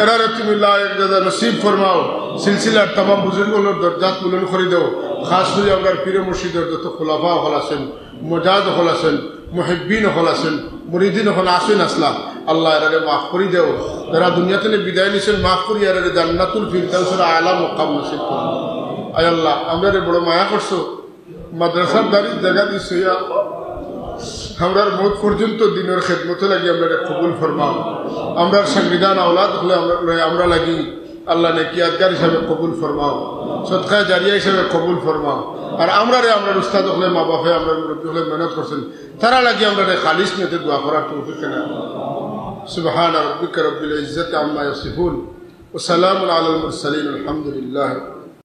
এরারে তুমি লায়েক জাযা নসিব ফরমাও। সিলসিলার तमाम বুজুর্গগুলোর দরজাত বুলন্দ করে দাও। খাস করে আমরা পীর মুর্শিদের যত খোলাফা হল আছেন, মুজাহিদ হল আছেন, মুহিব্বিন হল আছেন, মুরিদিন হল আসেন আসলা আল্লাহ এরারে মাফ করে দাও। যারা দুনিয়াতে বিদায় নিছেন মাফ করি এরারে জান্নাতুল ফিরদাউসের আলা মুকাম নসিব করো। আয় আল্লাহ, আমরা বড় মায়া করছো, মাদ্রাসার দাঁড়িয়ে জায়গা দিছো ইয়া আল্লাহ। আমরার মত পর্যন্ত দিনের খেদমতে লাগি আমরা কবুল ফরমাও। আমরার সংবিধান আওলাদ হলে আমরা লাগি আল্লাহ নেকি আদগার হিসাবে কবুল ফরমাও, সদকা জারিয়া হিসাবে কবুল ফরমাও। আর আমরা উস্তাদ হলে মা বাপে আমরা মুরব্বী হলে মেহনত করছেন, তারা লাগি আমরা খালিস নিতে দোয়া করার তৌফিক কেনা। সুবহান রাব্বিকা রব্বিল ইজ্জাতি আম্মা ইয়াসিফুন ওয়া সালামুন আলাল মুরসালিন আলহামদুলিল্লাহ।